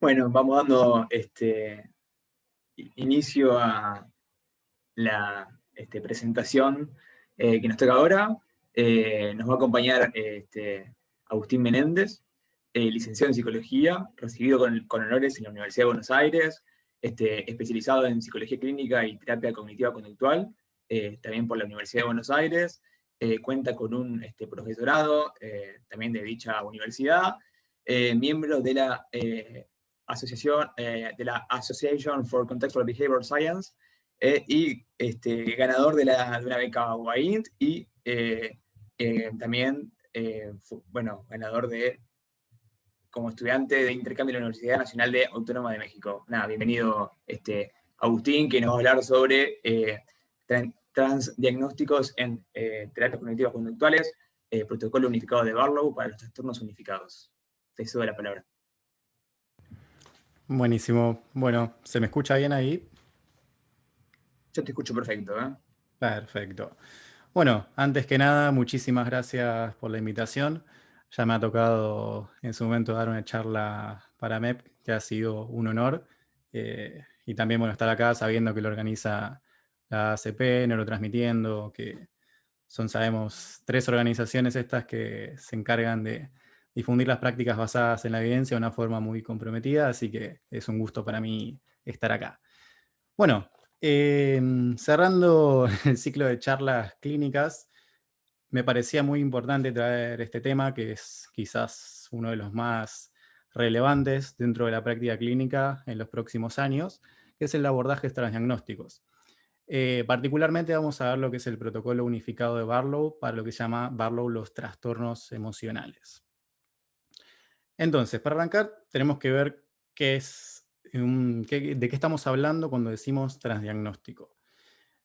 Bueno, vamos dando inicio a la presentación que nos toca ahora. Nos va a acompañar Agustín Menéndez, licenciado en Psicología, recibido con honores en la Universidad de Buenos Aires, especializado en Psicología Clínica y Terapia Cognitiva Conductual, también por la Universidad de Buenos Aires. Cuenta con un profesorado también de dicha universidad, miembro de la asociación de la Association for Contextual Behavioral Science, y ganador de una beca WAINT y también, bueno, ganador como estudiante de intercambio de la Universidad Nacional Autónoma de México. Nada, bienvenido Agustín, que nos va a hablar sobre transdiagnósticos en terapias cognitivas conductuales, protocolo unificado de Barlow para los trastornos unificados. Te cedo la palabra. Buenísimo. Bueno, ¿se me escucha bien ahí? Yo te escucho perfecto, ¿eh? Perfecto. Bueno, antes que nada, muchísimas gracias por la invitación. Ya me ha tocado en su momento dar una charla para MEP, que ha sido un honor. Y también, bueno, estar acá sabiendo que lo organiza la ACP, Neurotransmitiendo, que son, sabemos, 3 organizaciones estas que se encargan de difundir las prácticas basadas en la evidencia de una forma muy comprometida, así que es un gusto para mí estar acá. Bueno, cerrando el ciclo de charlas clínicas, me parecía muy importante traer este tema, que es quizás uno de los más relevantes dentro de la práctica clínica en los próximos años, que es el abordaje de transdiagnósticos. Particularmente vamos a ver lo que es el protocolo unificado de Barlow para lo que se llama Barlow los trastornos emocionales. Entonces, para arrancar, tenemos que ver de qué estamos hablando cuando decimos transdiagnóstico.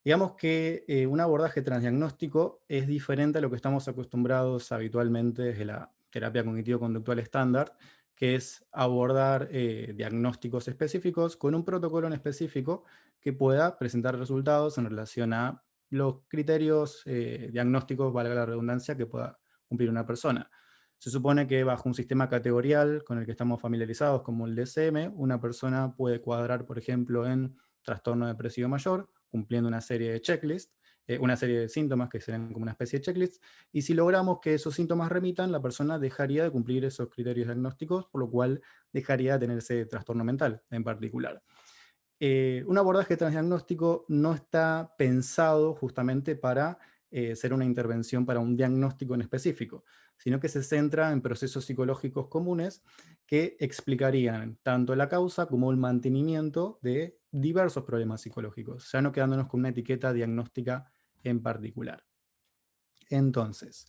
Digamos que un abordaje transdiagnóstico es diferente a lo que estamos acostumbrados habitualmente desde la terapia cognitivo-conductual estándar, que es abordar diagnósticos específicos con un protocolo en específico que pueda presentar resultados en relación a los criterios diagnósticos, valga la redundancia, que pueda cumplir una persona. Se supone que bajo un sistema categorial con el que estamos familiarizados como el DSM, una persona puede cuadrar, por ejemplo, en trastorno depresivo mayor, cumpliendo una serie de checklists, una serie de síntomas que serían como una especie de checklist, y si logramos que esos síntomas remitan, la persona dejaría de cumplir esos criterios diagnósticos, por lo cual dejaría de tener ese trastorno mental en particular. Un abordaje transdiagnóstico no está pensado justamente para ser una intervención para un diagnóstico en específico, sino que se centra en procesos psicológicos comunes que explicarían tanto la causa como el mantenimiento de diversos problemas psicológicos, ya no quedándonos con una etiqueta diagnóstica en particular. Entonces,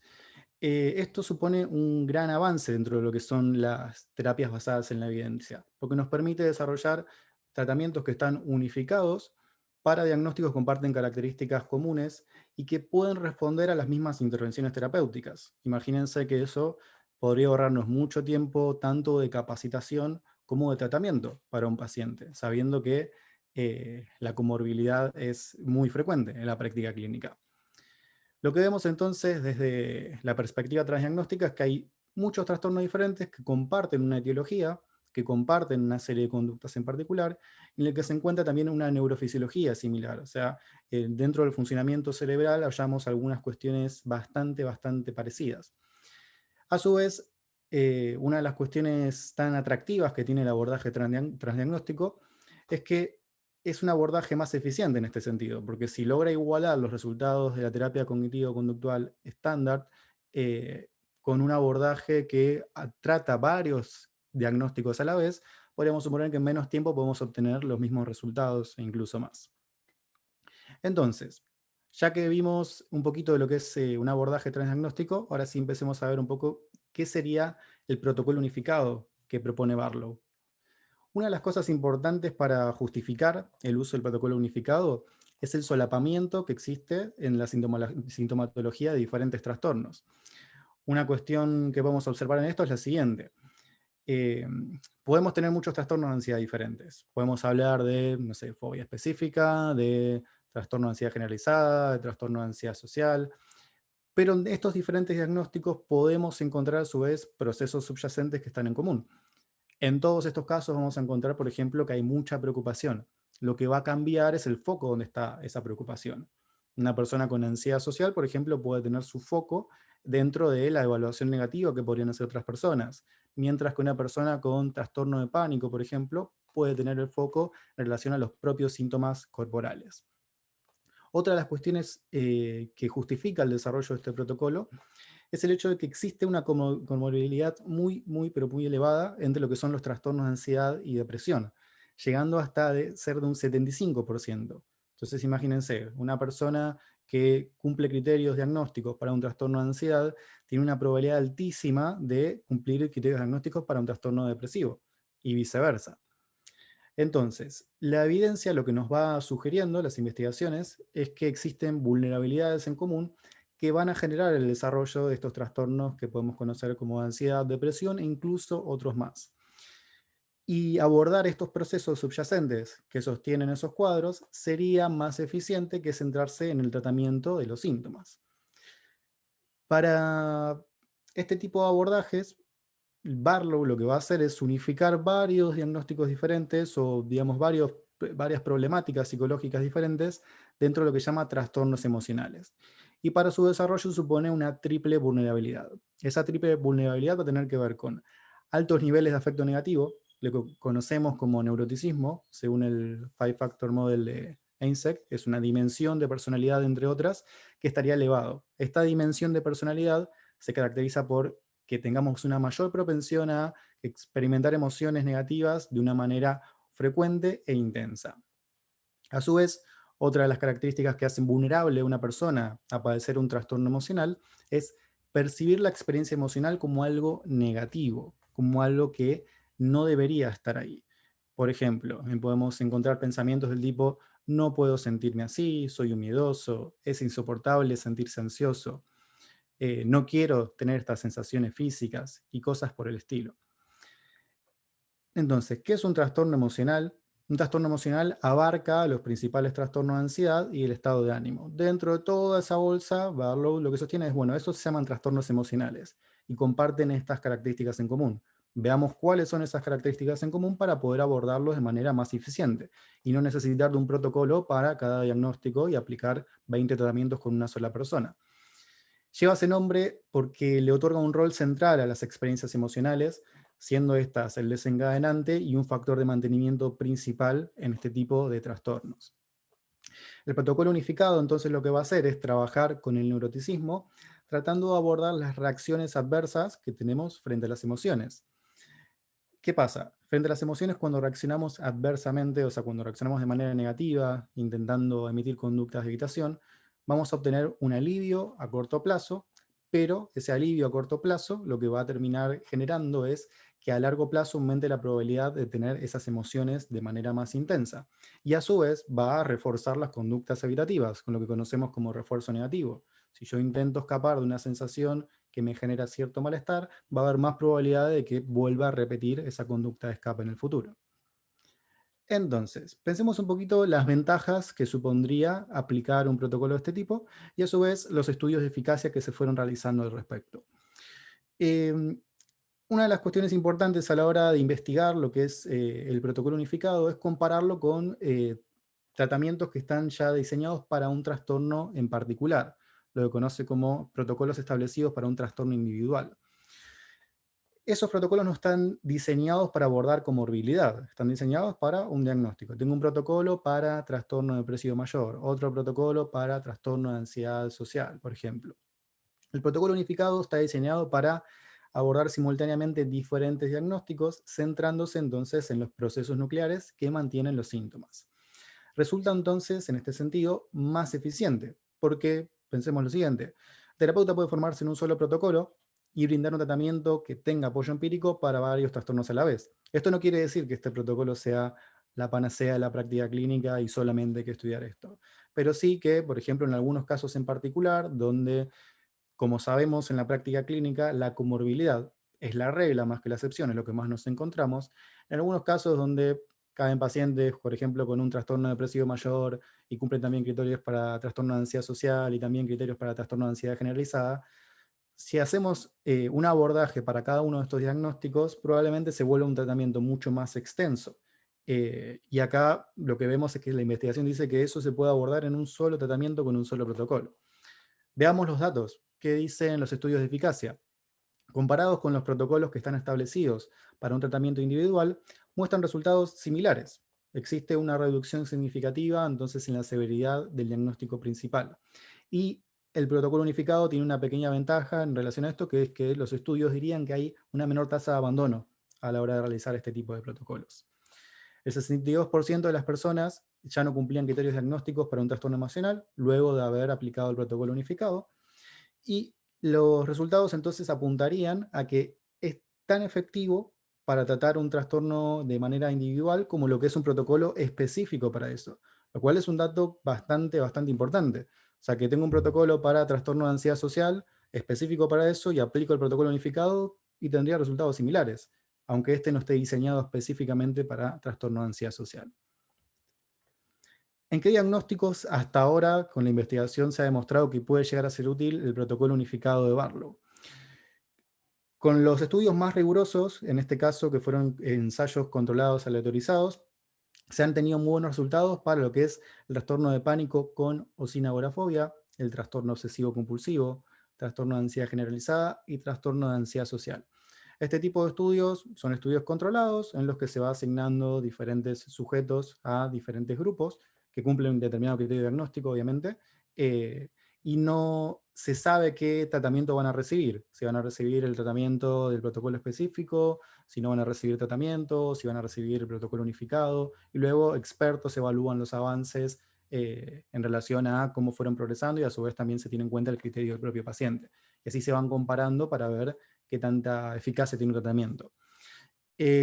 esto supone un gran avance dentro de lo que son las terapias basadas en la evidencia, porque nos permite desarrollar tratamientos que están unificados para diagnósticos que comparten características comunes y que pueden responder a las mismas intervenciones terapéuticas. Imagínense que eso podría ahorrarnos mucho tiempo, tanto de capacitación como de tratamiento para un paciente, sabiendo que la comorbilidad es muy frecuente en la práctica clínica. Lo que vemos entonces desde la perspectiva transdiagnóstica es que hay muchos trastornos diferentes que comparten una etiología, que comparten una serie de conductas en particular, en el que se encuentra también una neurofisiología similar. O sea, dentro del funcionamiento cerebral hallamos algunas cuestiones bastante parecidas. A su vez, una de las cuestiones tan atractivas que tiene el abordaje transdiagnóstico es que es un abordaje más eficiente en este sentido, porque si logra igualar los resultados de la terapia cognitivo-conductual estándar con un abordaje que trata varios diagnósticos a la vez, podríamos suponer que en menos tiempo podemos obtener los mismos resultados e incluso más. Entonces, ya que vimos un poquito de lo que es un abordaje transdiagnóstico, ahora sí empecemos a ver un poco qué sería el protocolo unificado que propone Barlow. Una de las cosas importantes para justificar el uso del protocolo unificado es el solapamiento que existe en la sintomatología de diferentes trastornos. Una cuestión que podemos observar en esto es la siguiente. Eh, Podemos tener muchos trastornos de ansiedad diferentes. Podemos hablar de, no sé, fobia específica, de trastorno de ansiedad generalizada, de trastorno de ansiedad social, pero en estos diferentes diagnósticos podemos encontrar a su vez procesos subyacentes que están en común. En todos estos casos vamos a encontrar, por ejemplo, que hay mucha preocupación. Lo que va a cambiar es el foco donde está esa preocupación. Una persona con ansiedad social, por ejemplo, puede tener su foco dentro de la evaluación negativa que podrían hacer otras personas, mientras que una persona con trastorno de pánico, por ejemplo, puede tener el foco en relación a los propios síntomas corporales. Otra de las cuestiones que justifica el desarrollo de este protocolo es el hecho de que existe una comorbilidad pero muy elevada entre lo que son los trastornos de ansiedad y depresión, llegando hasta ser de un 75%. Entonces imagínense, una persona que cumple criterios diagnósticos para un trastorno de ansiedad tiene una probabilidad altísima de cumplir criterios diagnósticos para un trastorno depresivo y viceversa. Entonces, la evidencia lo que nos va sugiriendo, las investigaciones, es que existen vulnerabilidades en común que van a generar el desarrollo de estos trastornos que podemos conocer como ansiedad, depresión e incluso otros más. Y abordar estos procesos subyacentes que sostienen esos cuadros sería más eficiente que centrarse en el tratamiento de los síntomas. Para este tipo de abordajes, Barlow lo que va a hacer es unificar varios diagnósticos diferentes o, digamos, varias problemáticas psicológicas diferentes dentro de lo que llama trastornos emocionales. Y para su desarrollo supone una triple vulnerabilidad. Esa triple vulnerabilidad va a tener que ver con altos niveles de afecto negativo, lo que conocemos como neuroticismo, según el Five Factor Model de Eysenck, es una dimensión de personalidad, entre otras, que estaría elevado. Esta dimensión de personalidad se caracteriza por que tengamos una mayor propensión a experimentar emociones negativas de una manera frecuente e intensa. A su vez, otra de las características que hacen vulnerable a una persona a padecer un trastorno emocional es percibir la experiencia emocional como algo negativo, como algo que no debería estar ahí. Por ejemplo, podemos encontrar pensamientos del tipo: no puedo sentirme así, soy un miedoso, es insoportable sentirse ansioso, no quiero tener estas sensaciones físicas y cosas por el estilo. Entonces, ¿qué es un trastorno emocional? Un trastorno emocional abarca los principales trastornos de ansiedad y el estado de ánimo. Dentro de toda esa bolsa, Barlow lo que sostiene es, bueno, esos se llaman trastornos emocionales y comparten estas características en común. Veamos cuáles son esas características en común para poder abordarlos de manera más eficiente y no necesitar de un protocolo para cada diagnóstico y aplicar 20 tratamientos con una sola persona. Lleva ese nombre porque le otorga un rol central a las experiencias emocionales, siendo estas el desencadenante y un factor de mantenimiento principal en este tipo de trastornos. El protocolo unificado entonces lo que va a hacer es trabajar con el neuroticismo, tratando de abordar las reacciones adversas que tenemos frente a las emociones. ¿Qué pasa? Frente a las emociones, cuando reaccionamos adversamente, o sea, cuando reaccionamos de manera negativa, intentando emitir conductas de evitación, vamos a obtener un alivio a corto plazo, pero ese alivio a corto plazo lo que va a terminar generando es que a largo plazo aumente la probabilidad de tener esas emociones de manera más intensa. Y a su vez va a reforzar las conductas evitativas, con lo que conocemos como refuerzo negativo. Si yo intento escapar de una sensación que me genera cierto malestar, va a haber más probabilidad de que vuelva a repetir esa conducta de escape en el futuro. Entonces, pensemos un poquito las ventajas que supondría aplicar un protocolo de este tipo y a su vez los estudios de eficacia que se fueron realizando al respecto. Eh, una de las cuestiones importantes a la hora de investigar lo que es el protocolo unificado es compararlo con tratamientos que están ya diseñados para un trastorno en particular, lo que conoce como protocolos establecidos para un trastorno individual. Esos protocolos no están diseñados para abordar comorbilidad, están diseñados para un diagnóstico. Tengo un protocolo para trastorno depresivo mayor, otro protocolo para trastorno de ansiedad social, por ejemplo. El protocolo unificado está diseñado para abordar simultáneamente diferentes diagnósticos, centrándose entonces en los procesos nucleares que mantienen los síntomas. Resulta entonces, en este sentido, más eficiente, porque pensemos lo siguiente: el terapeuta puede formarse en un solo protocolo y brindar un tratamiento que tenga apoyo empírico para varios trastornos a la vez. Esto no quiere decir que este protocolo sea la panacea de la práctica clínica y solamente hay que estudiar esto, pero sí que, por ejemplo, en algunos casos en particular, donde, como sabemos en la práctica clínica, la comorbilidad es la regla más que la excepción, es lo que más nos encontramos. En algunos casos donde caen pacientes, por ejemplo, con un trastorno depresivo mayor y cumplen también criterios para trastorno de ansiedad social y también criterios para trastorno de ansiedad generalizada, Si hacemos un abordaje para cada uno de estos diagnósticos, probablemente se vuelva un tratamiento mucho más extenso. Y acá lo que vemos es que la investigación dice que eso se puede abordar en un solo tratamiento con un solo protocolo. Veamos los datos. ¿Qué dicen los estudios de eficacia? Comparados con los protocolos que están establecidos para un tratamiento individual, muestran resultados similares. Existe una reducción significativa entonces en la severidad del diagnóstico principal. Y el protocolo unificado tiene una pequeña ventaja en relación a esto, que es que los estudios dirían que hay una menor tasa de abandono a la hora de realizar este tipo de protocolos. El 62% de las personas ya no cumplían criterios diagnósticos para un trastorno emocional luego de haber aplicado el protocolo unificado, y los resultados entonces apuntarían a que es tan efectivo para tratar un trastorno de manera individual como lo que es un protocolo específico para eso, lo cual es un dato bastante importante. O sea, que tengo un protocolo para trastorno de ansiedad social específico para eso y aplico el protocolo unificado y tendría resultados similares, aunque este no esté diseñado específicamente para trastorno de ansiedad social. ¿En qué diagnósticos hasta ahora con la investigación se ha demostrado que puede llegar a ser útil el protocolo unificado de Barlow? Con los estudios más rigurosos, en este caso que fueron ensayos controlados aleatorizados, se han tenido muy buenos resultados para lo que es el trastorno de pánico con o sin agorafobia, el trastorno obsesivo compulsivo, trastorno de ansiedad generalizada y trastorno de ansiedad social. Este tipo de estudios son estudios controlados en los que se va asignando diferentes sujetos a diferentes grupos que cumplen un determinado criterio diagnóstico, obviamente, y no se sabe qué tratamiento van a recibir. Si van a recibir el tratamiento del protocolo específico, si no van a recibir tratamiento, si van a recibir el protocolo unificado, y luego expertos evalúan los avances en relación a cómo fueron progresando, y a su vez también se tiene en cuenta el criterio del propio paciente. Y así se van comparando para ver qué tanta eficacia tiene un tratamiento.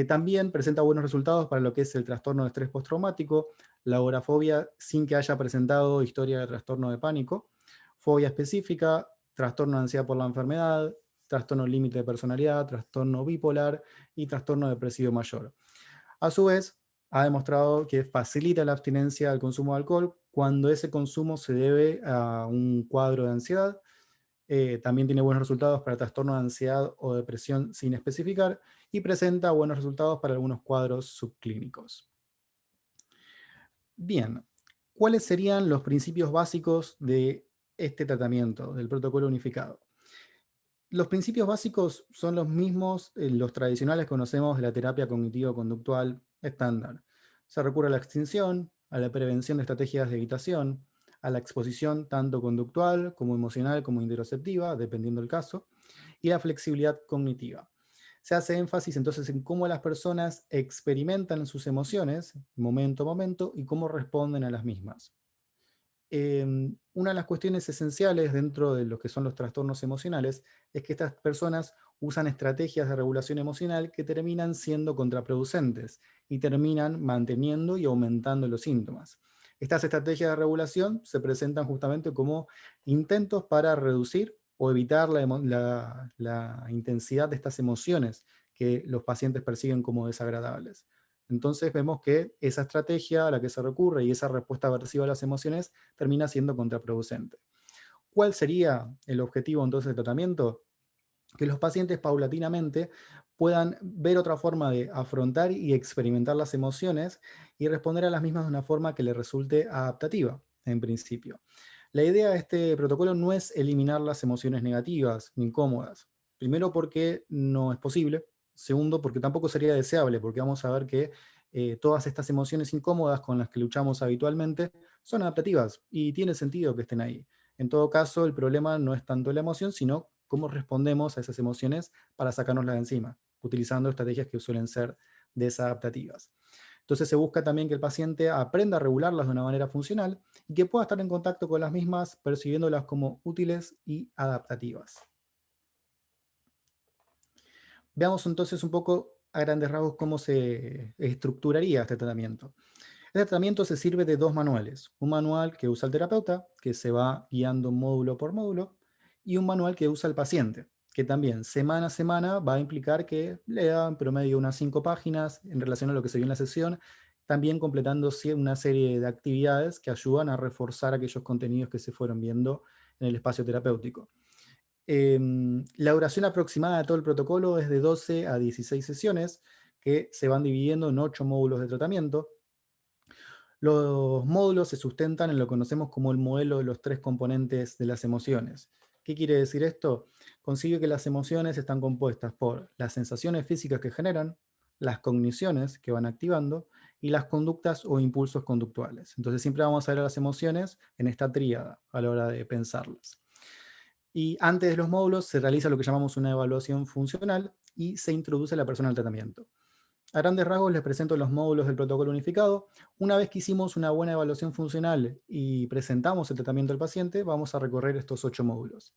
También presenta buenos resultados para lo que es el trastorno de estrés postraumático, la agorafobia sin que haya presentado historia de trastorno de pánico, fobia específica, trastorno de ansiedad por la enfermedad, trastorno límite de personalidad, trastorno bipolar y trastorno depresivo mayor. A su vez, ha demostrado que facilita la abstinencia al consumo de alcohol cuando ese consumo se debe a un cuadro de ansiedad. También tiene buenos resultados para trastorno de ansiedad o depresión sin especificar, y presenta buenos resultados para algunos cuadros subclínicos. Bien, ¿cuáles serían los principios básicos de este tratamiento, del protocolo unificado? Los principios básicos son los mismos, los tradicionales conocemos de la terapia cognitivo-conductual estándar. Se recurre a la extinción, a la prevención de estrategias de evitación, a la exposición tanto conductual como emocional como interoceptiva, dependiendo del caso, y la flexibilidad cognitiva. Se hace énfasis entonces en cómo las personas experimentan sus emociones momento a momento y cómo responden a las mismas. Una de las cuestiones esenciales dentro de lo que son los trastornos emocionales es que estas personas usan estrategias de regulación emocional que terminan siendo contraproducentes y terminan manteniendo y aumentando los síntomas. Estas estrategias de regulación se presentan justamente como intentos para reducir o evitar la intensidad de estas emociones que los pacientes perciben como desagradables. Entonces vemos que esa estrategia a la que se recurre y esa respuesta aversiva a las emociones termina siendo contraproducente. ¿Cuál sería el objetivo entonces del tratamiento? Que los pacientes paulatinamente puedan ver otra forma de afrontar y experimentar las emociones y responder a las mismas de una forma que les resulte adaptativa, en principio. La idea de este protocolo no es eliminar las emociones negativas ni incómodas. Primero, porque no es posible. Segundo, porque tampoco sería deseable, porque vamos a ver que todas estas emociones incómodas con las que luchamos habitualmente son adaptativas y tiene sentido que estén ahí. En todo caso, el problema no es tanto la emoción, sino cómo respondemos a esas emociones para sacárnoslas de encima, utilizando estrategias que suelen ser desadaptativas. Entonces se busca también que el paciente aprenda a regularlas de una manera funcional y que pueda estar en contacto con las mismas, percibiéndolas como útiles y adaptativas. Veamos entonces un poco a grandes rasgos cómo se estructuraría este tratamiento. Este tratamiento se sirve de dos manuales. Un manual que usa el terapeuta, que se va guiando módulo por módulo, y un manual que usa el paciente, que también semana a semana va a implicar que lea en promedio unas 5 páginas en relación a lo que se vio en la sesión, también completando una serie de actividades que ayudan a reforzar aquellos contenidos que se fueron viendo en el espacio terapéutico. La duración aproximada de todo el protocolo es de 12 a 16 sesiones, que se van dividiendo en 8 módulos de tratamiento. Los módulos se sustentan en lo que conocemos como el modelo de los 3 componentes de las emociones. ¿Qué quiere decir esto? Consigue que las emociones están compuestas por las sensaciones físicas que generan, las cogniciones que van activando y las conductas o impulsos conductuales. Entonces siempre vamos a ver a las emociones en esta tríada a la hora de pensarlas. Y antes de los módulos se realiza lo que llamamos una evaluación funcional y se introduce a la persona al tratamiento. A grandes rasgos les presento los módulos del protocolo unificado. Una vez que hicimos una buena evaluación funcional y presentamos el tratamiento al paciente, vamos a recorrer estos 8 módulos.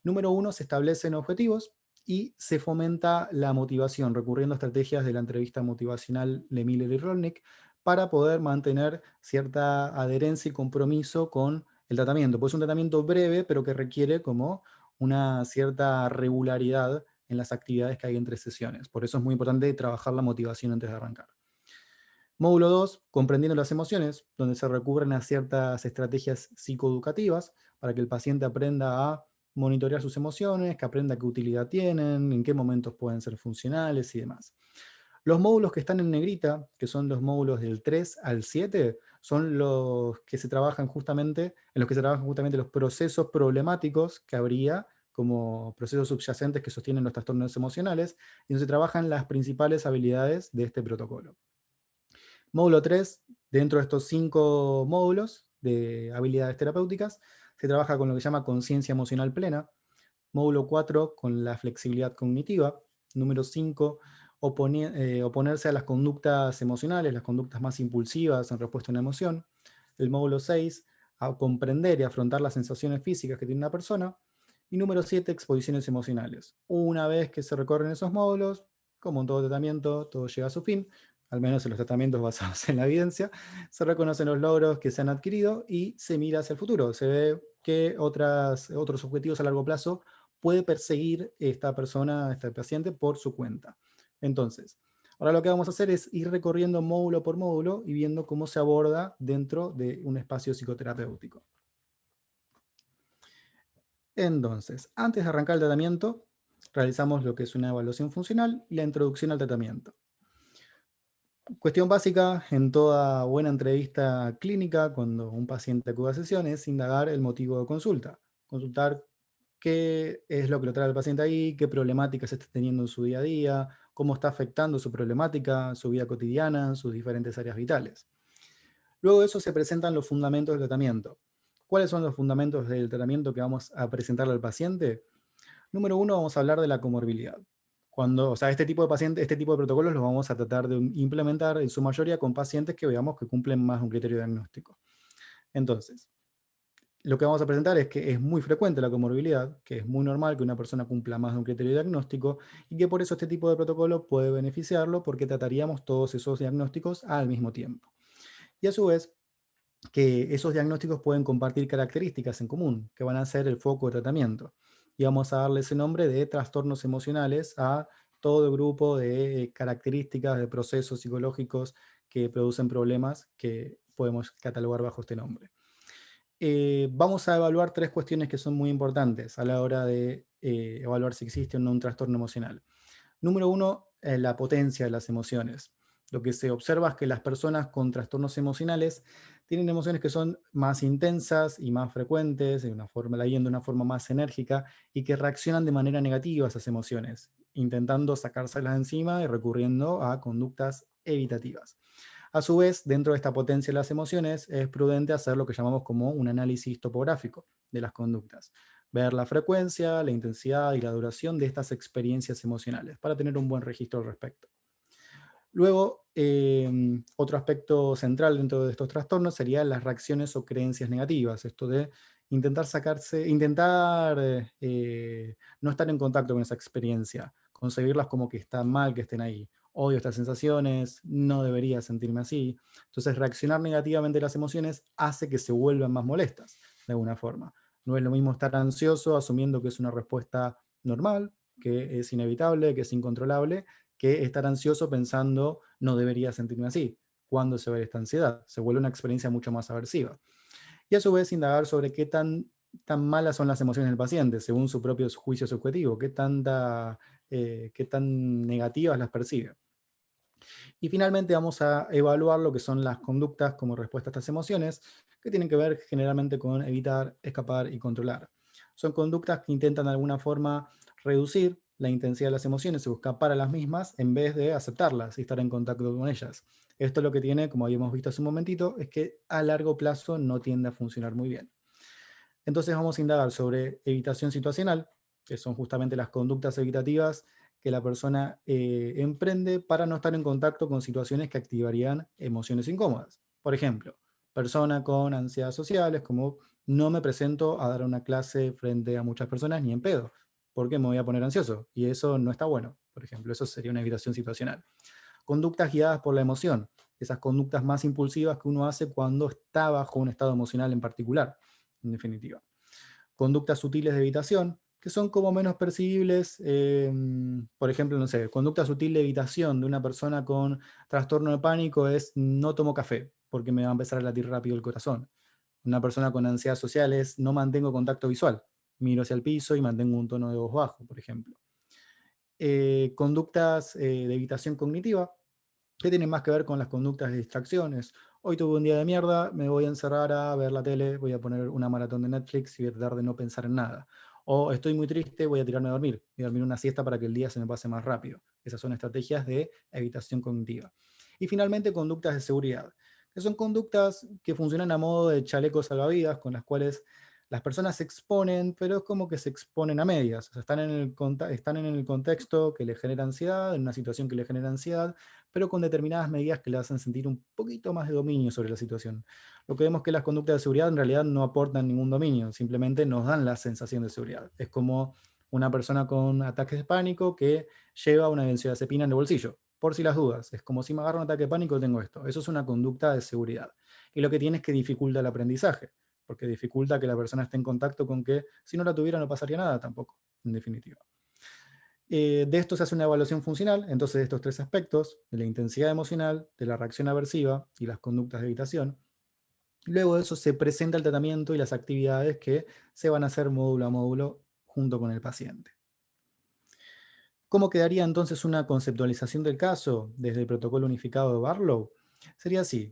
Número 1, se establecen objetivos y se fomenta la motivación, recurriendo a estrategias de la entrevista motivacional de Miller y Rolnick para poder mantener cierta adherencia y compromiso con el tratamiento. Pues es un tratamiento breve, pero que requiere como una cierta regularidad en las actividades que hay entre sesiones. Por eso es muy importante trabajar la motivación antes de arrancar. Módulo 2, comprendiendo las emociones, donde se recurren a ciertas estrategias psicoeducativas para que el paciente aprenda a monitorear sus emociones, que aprenda qué utilidad tienen, en qué momentos pueden ser funcionales y demás. Los módulos que están en negrita, que son los módulos del 3 al 7, son los que se trabajan justamente, en los que se trabajan justamente los procesos problemáticos que habría como procesos subyacentes que sostienen los trastornos emocionales, y donde se trabajan las principales habilidades de este protocolo. Módulo 3, dentro de estos 5 módulos de habilidades terapéuticas, se trabaja con lo que se llama conciencia emocional plena. Módulo 4, con la flexibilidad cognitiva. Número 5, oponerse a las conductas emocionales, las conductas más impulsivas en respuesta a una emoción. El módulo 6, a comprender y afrontar las sensaciones físicas que tiene una persona. Y número 7, exposiciones emocionales. Una vez que se recorren esos módulos, como en todo tratamiento, todo llega a su fin, al menos en los tratamientos basados en la evidencia, se reconocen los logros que se han adquirido y se mira hacia el futuro. Se ve qué otros objetivos a largo plazo puede perseguir esta persona, este paciente, por su cuenta. Entonces, ahora lo que vamos a hacer es ir recorriendo módulo por módulo y viendo cómo se aborda dentro de un espacio psicoterapéutico. Entonces, antes de arrancar el tratamiento, realizamos lo que es una evaluación funcional y la introducción al tratamiento. Cuestión básica en toda buena entrevista clínica, cuando un paciente acude a sesión, es indagar el motivo de consulta. Consultar qué es lo que lo trae al paciente ahí, qué problemáticas está teniendo en su día a día, cómo está afectando su problemática, su vida cotidiana, sus diferentes áreas vitales. Luego de eso se presentan los fundamentos del tratamiento. ¿Cuáles son los fundamentos del tratamiento que vamos a presentarle al paciente? Número 1, vamos a hablar de la comorbilidad. O sea, este tipo de pacientes, este tipo de protocolos los vamos a tratar de implementar en su mayoría con pacientes que veamos que cumplen más un criterio diagnóstico. Entonces, lo que vamos a presentar es que es muy frecuente la comorbilidad, que es muy normal que una persona cumpla más de un criterio diagnóstico y que por eso este tipo de protocolo puede beneficiarlo porque trataríamos todos esos diagnósticos al mismo tiempo. Y a su vez, que esos diagnósticos pueden compartir características en común, que van a ser el foco de tratamiento. Y vamos a darle ese nombre de trastornos emocionales a todo el grupo de características, de procesos psicológicos que producen problemas que podemos catalogar bajo este nombre. Vamos a evaluar 3 cuestiones que son muy importantes a la hora de evaluar si existe o no un trastorno emocional. Número 1, la potencia de las emociones. Lo que se observa es que las personas con trastornos emocionales tienen emociones que son más intensas y más frecuentes, de una forma más enérgica, y que reaccionan de manera negativa a esas emociones, intentando sacárselas de encima y recurriendo a conductas evitativas. A su vez, dentro de esta potencia de las emociones, es prudente hacer lo que llamamos como un análisis topográfico de las conductas. Ver la frecuencia, la intensidad y la duración de estas experiencias emocionales para tener un buen registro al respecto. Luego, otro aspecto central dentro de estos trastornos serían las reacciones o creencias negativas. Esto de intentar no estar en contacto con esa experiencia, concebirlas como que están mal que estén ahí. Odio estas sensaciones, no debería sentirme así. Entonces, reaccionar negativamente a las emociones hace que se vuelvan más molestas, de alguna forma. No es lo mismo estar ansioso asumiendo que es una respuesta normal, que es inevitable, que es incontrolable, que estar ansioso pensando no debería sentirme así. ¿Cuándo se ve esta ansiedad? Se vuelve una experiencia mucho más aversiva. Y a su vez indagar sobre qué tan tan malas son las emociones del paciente, según su propio juicio subjetivo, qué tan negativas las percibe. Y finalmente vamos a evaluar lo que son las conductas como respuesta a estas emociones, que tienen que ver generalmente con evitar, escapar y controlar. Son conductas que intentan de alguna forma reducir la intensidad de las emociones o escapar a las mismas en vez de aceptarlas y estar en contacto con ellas. Esto lo que tiene, como habíamos visto hace un momentito, es que a largo plazo no tiende a funcionar muy bien. Entonces vamos a indagar sobre evitación situacional, que son justamente las conductas evitativas que la persona emprende para no estar en contacto con situaciones que activarían emociones incómodas. Por ejemplo, persona con ansiedades sociales, como no me presento a dar una clase frente a muchas personas ni en pedo, porque me voy a poner ansioso, y eso no está bueno. Por ejemplo, eso sería una evitación situacional. Conductas guiadas por la emoción, esas conductas más impulsivas que uno hace cuando está bajo un estado emocional en particular, en definitiva. Conductas sutiles de evitación, que son como menos percibibles, por ejemplo, no sé, conducta sutil de evitación de una persona con trastorno de pánico es no tomo café, porque me va a empezar a latir rápido el corazón. Una persona con ansiedad social es no mantengo contacto visual, miro hacia el piso y mantengo un tono de voz bajo, por ejemplo. Conductas de evitación cognitiva, que tienen más que ver con las conductas de distracciones. Hoy tuve un día de mierda, me voy a encerrar a ver la tele, voy a poner una maratón de Netflix y voy a tratar de no pensar en nada. O estoy muy triste, voy a tirarme a dormir, voy a dormir una siesta para que el día se me pase más rápido. Esas son estrategias de evitación cognitiva. Y finalmente, conductas de seguridad, que son conductas que funcionan a modo de chalecos salvavidas, con las cuales las personas se exponen, pero es como que se exponen a medias. O sea, están en el contexto que les genera ansiedad, en una situación que les genera ansiedad, pero con determinadas medidas que le hacen sentir un poquito más de dominio sobre la situación. Lo que vemos que las conductas de seguridad en realidad no aportan ningún dominio, simplemente nos dan la sensación de seguridad. Es como una persona con ataques de pánico que lleva una benzodiazepina en el bolsillo, por si las dudas. Es como si me agarro un ataque de pánico, tengo esto. Eso es una conducta de seguridad. Y lo que tiene es que dificulta el aprendizaje, porque dificulta que la persona esté en contacto con que si no la tuviera no pasaría nada tampoco, en definitiva. De esto se hace una evaluación funcional, entonces de estos tres aspectos, de la intensidad emocional, de la reacción aversiva y las conductas de evitación. Luego de eso se presenta el tratamiento y las actividades que se van a hacer módulo a módulo junto con el paciente. ¿Cómo quedaría entonces una conceptualización del caso desde el protocolo unificado de Barlow? Sería así.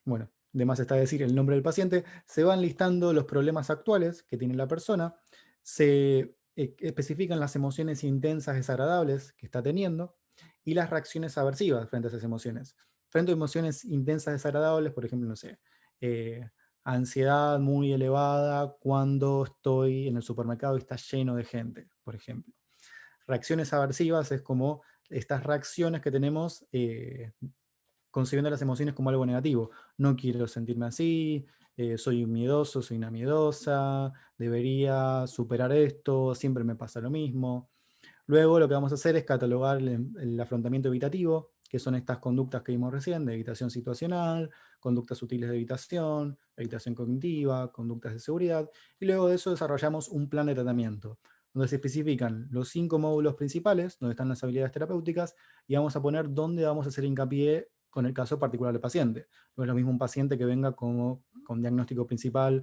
Bueno, de más está decir el nombre del paciente, se van listando los problemas actuales que tiene la persona, se especifican las emociones intensas desagradables que está teniendo y las reacciones aversivas frente a esas emociones. Frente a emociones intensas desagradables, por ejemplo, no sé, eh, ansiedad muy elevada cuando estoy en el supermercado y está lleno de gente, por ejemplo. Reacciones aversivas es como estas reacciones que tenemos concibiendo las emociones como algo negativo. No quiero sentirme así, soy un miedoso, soy una miedosa, debería superar esto, siempre me pasa lo mismo. Luego lo que vamos a hacer es catalogar el afrontamiento evitativo, que son estas conductas que vimos recién, de evitación situacional, conductas sutiles de evitación, evitación cognitiva, conductas de seguridad, y luego de eso desarrollamos un plan de tratamiento, donde se especifican los 5 módulos principales, donde están las habilidades terapéuticas, y vamos a poner dónde vamos a hacer hincapié con el caso particular del paciente. No es lo mismo un paciente que venga con diagnóstico principal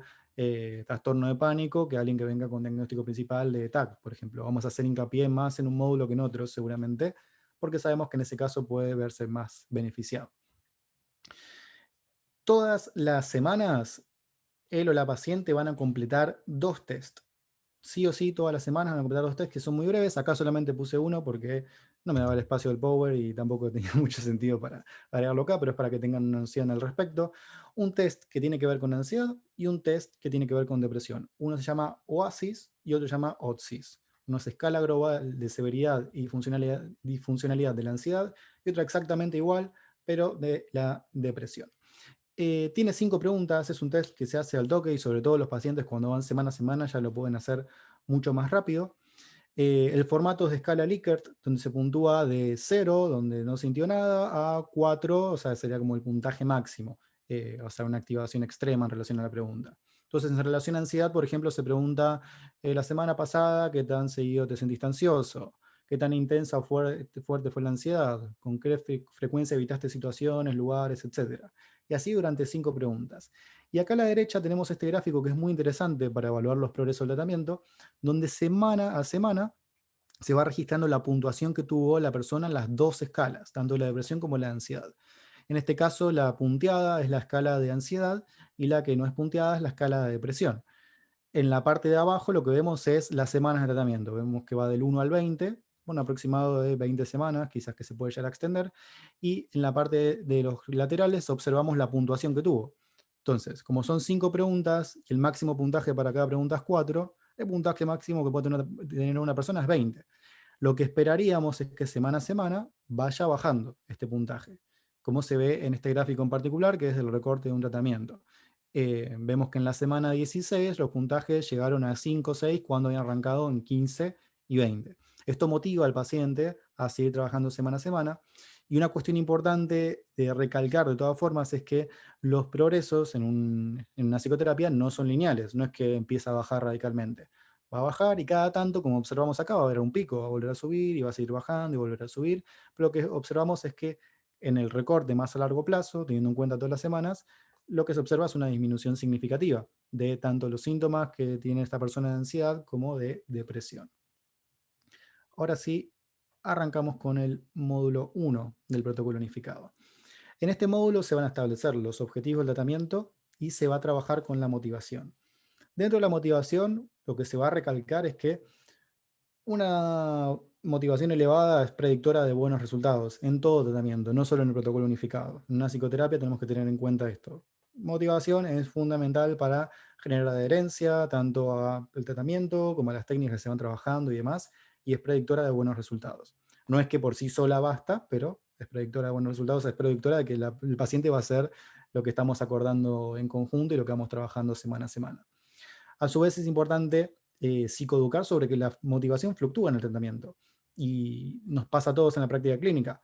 trastorno de pánico que alguien que venga con diagnóstico principal de TAC, por ejemplo. Vamos a hacer hincapié más en un módulo que en otro, seguramente, porque sabemos que en ese caso puede verse más beneficiado. Todas las semanas, él o la paciente van a completar 2 test. Sí o sí, todas las semanas van a completar 2 test que son muy breves. Acá solamente puse uno porque no me daba el espacio del Power y tampoco tenía mucho sentido para agregarlo acá, pero es para que tengan una noción al respecto. Un test que tiene que ver con ansiedad y un test que tiene que ver con depresión. Uno se llama OASIS y otro se llama OTSIS. Uno es escala global de severidad y funcionalidad de la ansiedad y otra exactamente igual, pero de la depresión. Tiene 5 preguntas, es un test que se hace al toque y sobre todo los pacientes cuando van semana a semana ya lo pueden hacer mucho más rápido. El formato es de escala Likert, donde se puntúa de 0, donde no sintió nada, a 4, o sea, sería como el puntaje máximo, o sea, una activación extrema en relación a la pregunta. Entonces, en relación a ansiedad, por ejemplo, se pregunta la semana pasada, ¿qué tan seguido te sentiste ansioso? ¿Qué tan intensa o fuerte fue la ansiedad? ¿Con qué frecuencia evitaste situaciones, lugares, etcétera? y así durante 5 preguntas. Y acá a la derecha tenemos este gráfico que es muy interesante para evaluar los progresos del tratamiento, donde semana a semana se va registrando la puntuación que tuvo la persona en las dos escalas, tanto la depresión como la ansiedad. En este caso, la punteada es la escala de ansiedad y la que no es punteada es la escala de depresión. En la parte de abajo lo que vemos es las semanas de tratamiento. Vemos que va del 1 al 20, un aproximado de 20 semanas, quizás que se puede llegar a extender. Y en la parte de los laterales observamos la puntuación que tuvo. Entonces, como son 5 preguntas y el máximo puntaje para cada pregunta es 4, el puntaje máximo que puede tener una persona es 20. Lo que esperaríamos es que semana a semana vaya bajando este puntaje, como se ve en este gráfico en particular, que es el recorte de un tratamiento. Vemos que en la semana 16 los puntajes llegaron a 5 o 6 cuando habían arrancado en 15 y 20. Esto motiva al paciente a seguir trabajando semana a semana. Y una cuestión importante de recalcar de todas formas es que los progresos en una psicoterapia no son lineales, no es que empieza a bajar radicalmente. Va a bajar y cada tanto, como observamos acá, va a haber un pico, va a volver a subir y va a seguir bajando y volver a subir. Pero lo que observamos es que en el recorte más a largo plazo, teniendo en cuenta todas las semanas, lo que se observa es una disminución significativa de tanto los síntomas que tiene esta persona de ansiedad como de depresión. Ahora sí, arrancamos con el módulo 1 del protocolo unificado. En este módulo se van a establecer los objetivos del tratamiento y se va a trabajar con la motivación. Dentro de la motivación, lo que se va a recalcar es que una motivación elevada es predictora de buenos resultados en todo tratamiento, no solo en el protocolo unificado. En una psicoterapia tenemos que tener en cuenta esto. Motivación es fundamental para generar adherencia tanto al tratamiento como a las técnicas que se van trabajando y demás, y es predictora de buenos resultados. No es que por sí sola basta, pero es predictora de buenos resultados, es predictora de que el paciente va a hacer lo que estamos acordando en conjunto y lo que vamos trabajando semana a semana. A su vez es importante psicoeducar sobre que la motivación fluctúa en el tratamiento y nos pasa a todos en la práctica clínica.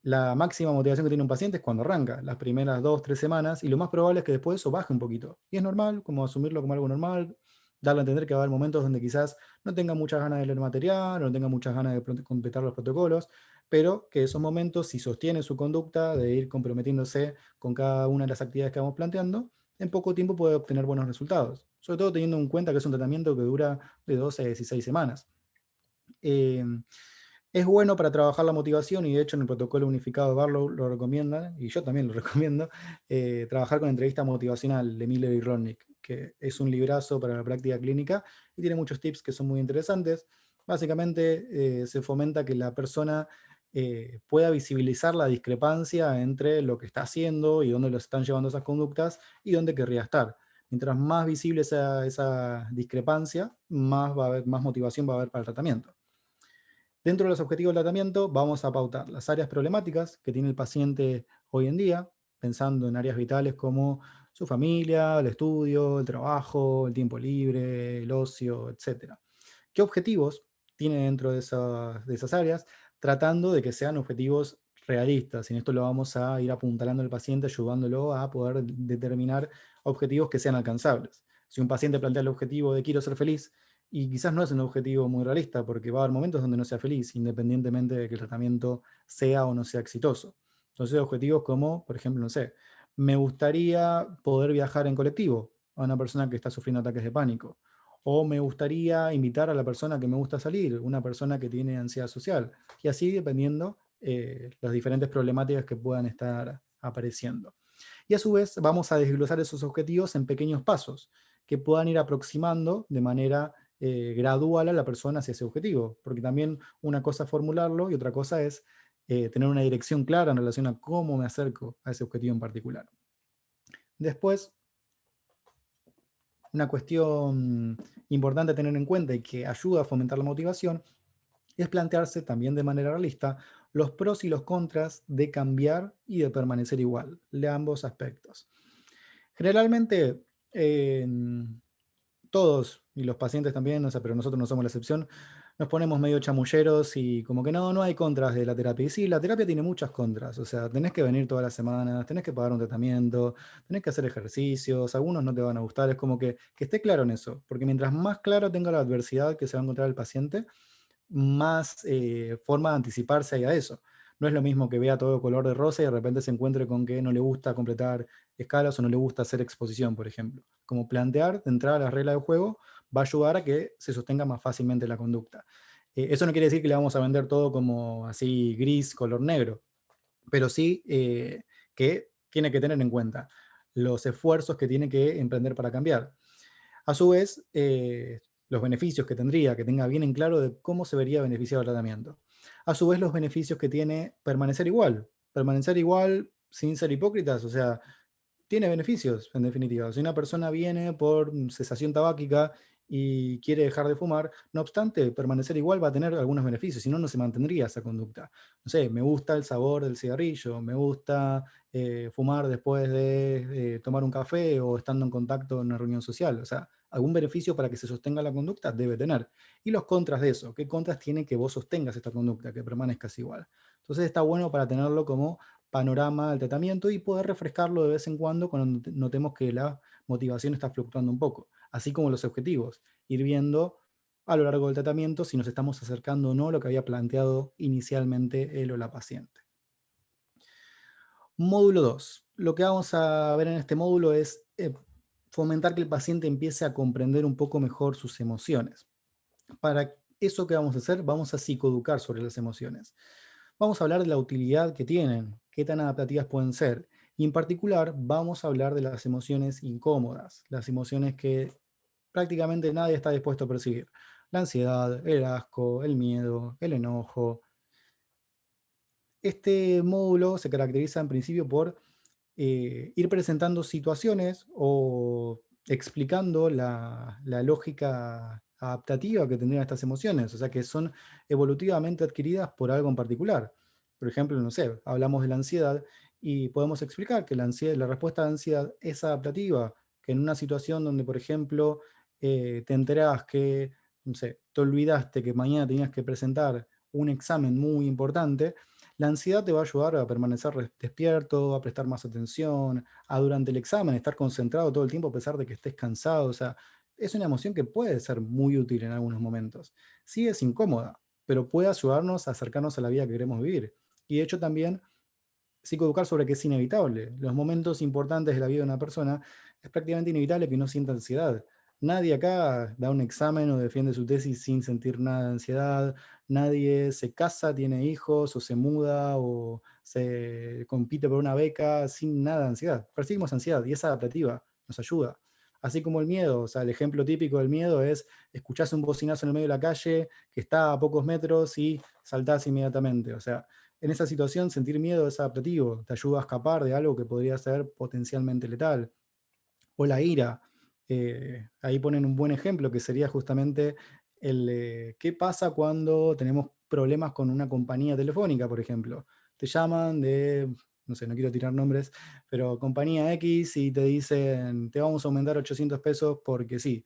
La máxima motivación que tiene un paciente es cuando arranca, las primeras 2 o 3 semanas, y lo más probable es que después eso baje un poquito. Y es normal, como asumirlo como algo normal, darle a entender que va a haber momentos donde quizás no tenga muchas ganas de leer material, no tenga muchas ganas de completar los protocolos, pero que esos momentos, si sostiene su conducta de ir comprometiéndose con cada una de las actividades que vamos planteando, en poco tiempo puede obtener buenos resultados. Sobre todo teniendo en cuenta que es un tratamiento que dura de 12 a 16 semanas. Eh, es bueno para trabajar la motivación y de hecho en el protocolo unificado de Barlow lo recomiendan, y yo también lo recomiendo, trabajar con entrevista motivacional de Miller y Rodnick, que es un librazo para la práctica clínica y tiene muchos tips que son muy interesantes. Básicamente se fomenta que la persona pueda visibilizar la discrepancia entre lo que está haciendo y dónde lo están llevando esas conductas y dónde querría estar. Mientras más visible sea esa discrepancia, más va a haber, más motivación va a haber para el tratamiento. Dentro de los objetivos del tratamiento vamos a pautar las áreas problemáticas que tiene el paciente hoy en día, pensando en áreas vitales como su familia, el estudio, el trabajo, el tiempo libre, el ocio, etc. ¿Qué objetivos tiene dentro de esas áreas? Tratando de que sean objetivos realistas. Y en esto lo vamos a ir apuntalando al paciente, ayudándolo a poder determinar objetivos que sean alcanzables. Si un paciente plantea el objetivo de quiero ser feliz, y quizás no es un objetivo muy realista, porque va a haber momentos donde no sea feliz, independientemente de que el tratamiento sea o no sea exitoso. Entonces, objetivos como, por ejemplo, no sé, me gustaría poder viajar en colectivo a una persona que está sufriendo ataques de pánico. O me gustaría invitar a la persona que me gusta salir, una persona que tiene ansiedad social. Y así dependiendo las diferentes problemáticas que puedan estar apareciendo. Y a su vez vamos a desglosar esos objetivos en pequeños pasos que puedan ir aproximando de manera gradual a la persona hacia ese objetivo, porque también una cosa es formularlo y otra cosa es tener una dirección clara en relación a cómo me acerco a ese objetivo en particular. Después, una cuestión importante a tener en cuenta y que ayuda a fomentar la motivación es plantearse también de manera realista los pros y los contras de cambiar y de permanecer igual, de ambos aspectos. Generalmente, todos, y los pacientes también, o sea, pero nosotros no somos la excepción, nos ponemos medio chamulleros y como que no hay contras de la terapia. Y sí, la terapia tiene muchas contras, o sea, tenés que venir todas las semanas, tenés que pagar un tratamiento, tenés que hacer ejercicios, algunos no te van a gustar, es como que esté claro en eso, porque mientras más claro tenga la adversidad que se va a encontrar el paciente, más forma de anticiparse hay a eso. No es lo mismo que vea todo color de rosa y de repente se encuentre con que no le gusta completar escalas o no le gusta hacer exposición, por ejemplo. Como plantear de entrada las reglas del juego va a ayudar a que se sostenga más fácilmente la conducta. Eso no quiere decir que le vamos a vender todo como así gris, color negro, pero sí que tiene que tener en cuenta los esfuerzos que tiene que emprender para cambiar. A su vez, los beneficios que tendría, que tenga bien en claro de cómo se vería beneficiado el tratamiento. A su vez, los beneficios que tiene permanecer igual sin ser hipócritas, o sea, tiene beneficios, en definitiva. Si una persona viene por cesación tabáquica y quiere dejar de fumar, no obstante, permanecer igual va a tener algunos beneficios, si no, no se mantendría esa conducta. No sé, me gusta el sabor del cigarrillo, me gusta fumar después de tomar un café o estando en contacto en una reunión social. O sea, algún beneficio para que se sostenga la conducta debe tener. Y los contras de eso, ¿qué contras tiene que vos sostengas esta conducta, que permanezcas igual? Entonces está bueno para tenerlo como panorama del tratamiento y poder refrescarlo de vez en cuando cuando notemos que la motivación está fluctuando un poco, así como los objetivos, ir viendo a lo largo del tratamiento si nos estamos acercando o no a lo que había planteado inicialmente él o la paciente. Módulo 2. Lo que vamos a ver en este módulo es fomentar que el paciente empiece a comprender un poco mejor sus emociones. Para eso que vamos a hacer, vamos a psicoeducar sobre las emociones. Vamos a hablar de la utilidad que tienen, qué tan adaptativas pueden ser. Y en particular vamos a hablar de las emociones incómodas, las emociones que prácticamente nadie está dispuesto a percibir. La ansiedad, el asco, el miedo, el enojo. Este módulo se caracteriza en principio por ir presentando situaciones o explicando la lógica adaptativa que tendrían estas emociones, o sea, que son evolutivamente adquiridas por algo en particular. Por ejemplo, no sé, hablamos de la ansiedad y podemos explicar que la respuesta a la ansiedad es adaptativa, que en una situación donde, por ejemplo, te enterás que, no sé, te olvidaste que mañana tenías que presentar un examen muy importante, la ansiedad te va a ayudar a permanecer despierto, a prestar más atención, a durante el examen estar concentrado todo el tiempo a pesar de que estés cansado. O sea, es una emoción que puede ser muy útil en algunos momentos. Sí es incómoda, pero puede ayudarnos a acercarnos a la vida que queremos vivir. Y de hecho también psicoeducar sobre que es inevitable. Los momentos importantes de la vida de una persona es prácticamente inevitable que no sienta ansiedad. Nadie acá da un examen o defiende su tesis sin sentir nada de ansiedad. Nadie se casa, tiene hijos o se muda o se compite por una beca sin nada de ansiedad. Percibimos ansiedad y es adaptativa, nos ayuda. Así como el miedo, o sea, el ejemplo típico del miedo es escuchás un bocinazo en el medio de la calle que está a pocos metros y saltás inmediatamente. O sea, en esa situación, sentir miedo es adaptativo, te ayuda a escapar de algo que podría ser potencialmente letal. O la ira, ahí ponen un buen ejemplo que sería justamente qué pasa cuando tenemos problemas con una compañía telefónica, por ejemplo. Te llaman de, no sé, no quiero tirar nombres, pero compañía X y te dicen, te vamos a aumentar 800 pesos porque sí.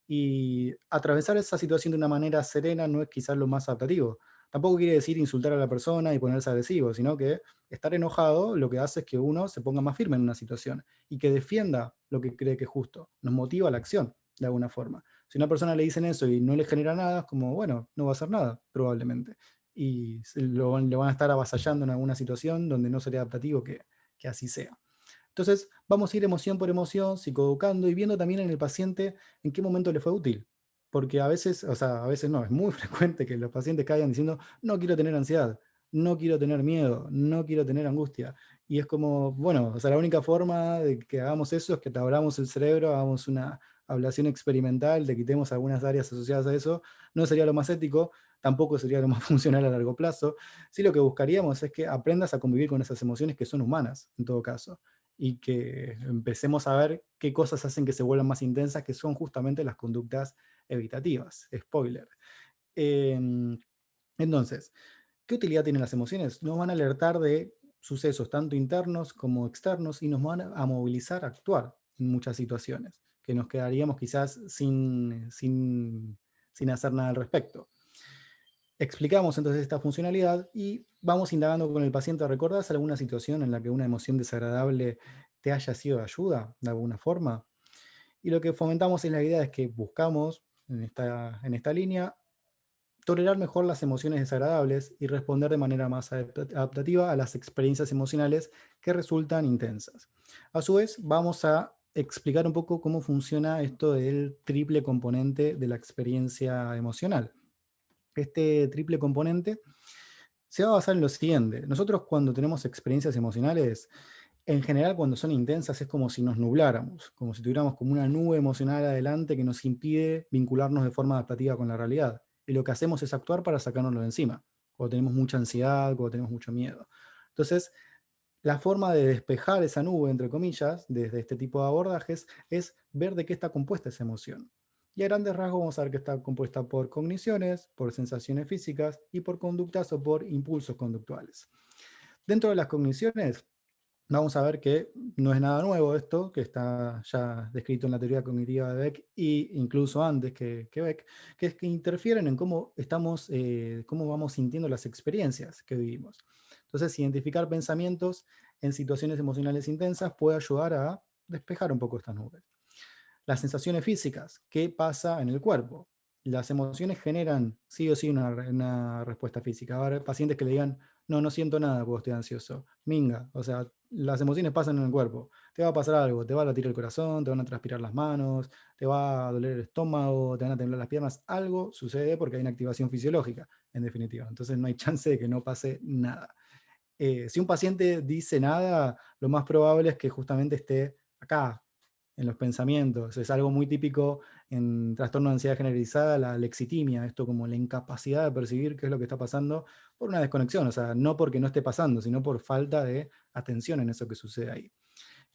Y atravesar esa situación de una manera serena no es quizás lo más adaptativo. Tampoco quiere decir insultar a la persona y ponerse agresivo, sino que estar enojado lo que hace es que uno se ponga más firme en una situación y que defienda lo que cree que es justo. Nos motiva a la acción, de alguna forma. Si a una persona le dicen eso y no le genera nada, es como, bueno, no va a hacer nada, probablemente. Y le van a estar avasallando en alguna situación donde no sería adaptativo que así sea. Entonces, vamos a ir emoción por emoción, psicoeducando y viendo también en el paciente en qué momento le fue útil. Porque a veces, o sea, a veces no, es muy frecuente que los pacientes caigan diciendo, no quiero tener ansiedad, no quiero tener miedo, no quiero tener angustia. Y es como, bueno, o sea, la única forma de que hagamos eso es que te abramos el cerebro, hagamos una ablación experimental, te quitemos algunas áreas asociadas a eso. No sería lo más ético, tampoco sería lo más funcional a largo plazo. Sí, lo que buscaríamos es que aprendas a convivir con esas emociones que son humanas, en todo caso y que empecemos a ver qué cosas hacen que se vuelvan más intensas, que son justamente las conductas evitativas. Spoiler. Em, entonces, ¿qué utilidad tienen las emociones? Nos van a alertar de sucesos tanto internos como externos y nos van a movilizar a actuar en muchas situaciones, que nos quedaríamos quizás sin hacer nada al respecto. Explicamos entonces esta funcionalidad y vamos indagando con el paciente. ¿Recordás alguna situación en la que una emoción desagradable te haya sido de ayuda de alguna forma? Y lo que fomentamos es la idea es que buscamos en esta línea tolerar mejor las emociones desagradables y responder de manera más adaptativa a las experiencias emocionales que resultan intensas. A su vez, vamos a explicar un poco cómo funciona esto del triple componente de la experiencia emocional. Este triple componente se va a basar en lo siguiente. Nosotros cuando tenemos experiencias emocionales, en general cuando son intensas es como si nos nubláramos, como si tuviéramos como una nube emocional adelante que nos impide vincularnos de forma adaptativa con la realidad. Y lo que hacemos es actuar para sacárnoslo de encima, cuando tenemos mucha ansiedad, cuando tenemos mucho miedo. Entonces, la forma de despejar esa nube, entre comillas, desde este tipo de abordajes, es ver de qué está compuesta esa emoción. Y a grandes rasgos vamos a ver que está compuesta por cogniciones, por sensaciones físicas y por conductas o por impulsos conductuales. Dentro de las cogniciones, vamos a ver que no es nada nuevo esto, que está ya descrito en la teoría cognitiva de Beck e incluso antes que Beck, que es que interfieren en cómo cómo vamos sintiendo las experiencias que vivimos. Entonces, identificar pensamientos en situaciones emocionales intensas puede ayudar a despejar un poco estas nubes. Las sensaciones físicas, ¿qué pasa en el cuerpo? Las emociones generan sí o sí una respuesta física. Va a haber pacientes que le digan, no, no siento nada cuando estoy ansioso. Minga, o sea, las emociones pasan en el cuerpo. Te va a pasar algo, te va a latir el corazón, te van a transpirar las manos, te va a doler el estómago, te van a temblar las piernas. Algo sucede porque hay una activación fisiológica, en definitiva. Entonces no hay chance de que no pase nada. Si un paciente dice nada, lo más probable es que justamente esté acá, en los pensamientos. Es algo muy típico en trastorno de ansiedad generalizada, la lexitimia, esto como la incapacidad de percibir qué es lo que está pasando por una desconexión, o sea, no porque no esté pasando, sino por falta de atención en eso que sucede ahí.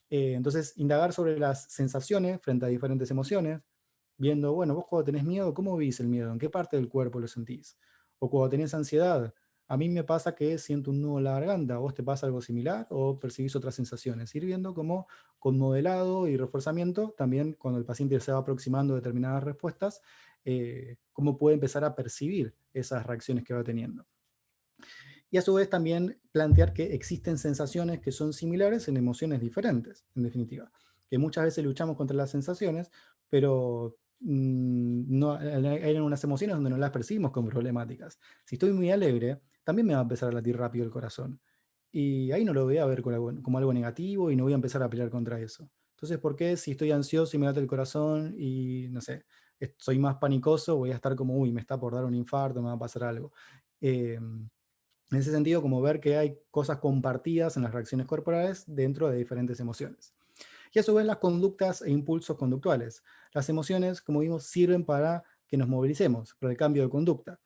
Entonces, indagar sobre las sensaciones frente a diferentes emociones, viendo, bueno, vos cuando tenés miedo, ¿cómo vivís el miedo? ¿En qué parte del cuerpo lo sentís? O cuando tenés ansiedad, a mí me pasa que siento un nudo en la garganta, ¿a vos te pasa algo similar o percibís otras sensaciones? Ir viendo cómo con modelado y reforzamiento, también cuando el paciente se va aproximando a determinadas respuestas, cómo puede empezar a percibir esas reacciones que va teniendo. Y a su vez también plantear que existen sensaciones que son similares en emociones diferentes, en definitiva. Que muchas veces luchamos contra las sensaciones, pero no, hay unas emociones donde no las percibimos como problemáticas. Si estoy muy alegre, también me va a empezar a latir rápido el corazón. Y ahí no lo voy a ver como algo negativo y no voy a empezar a pelear contra eso. Entonces, ¿por qué si estoy ansioso y me late el corazón y, no sé, soy más panicoso, voy a estar como, uy, me está por dar un infarto, me va a pasar algo? En ese sentido, como ver que hay cosas compartidas en las reacciones corporales dentro de diferentes emociones. Y a su vez las conductas e impulsos conductuales. Las emociones, como vimos, sirven para que nos movilicemos, para el cambio de conducta.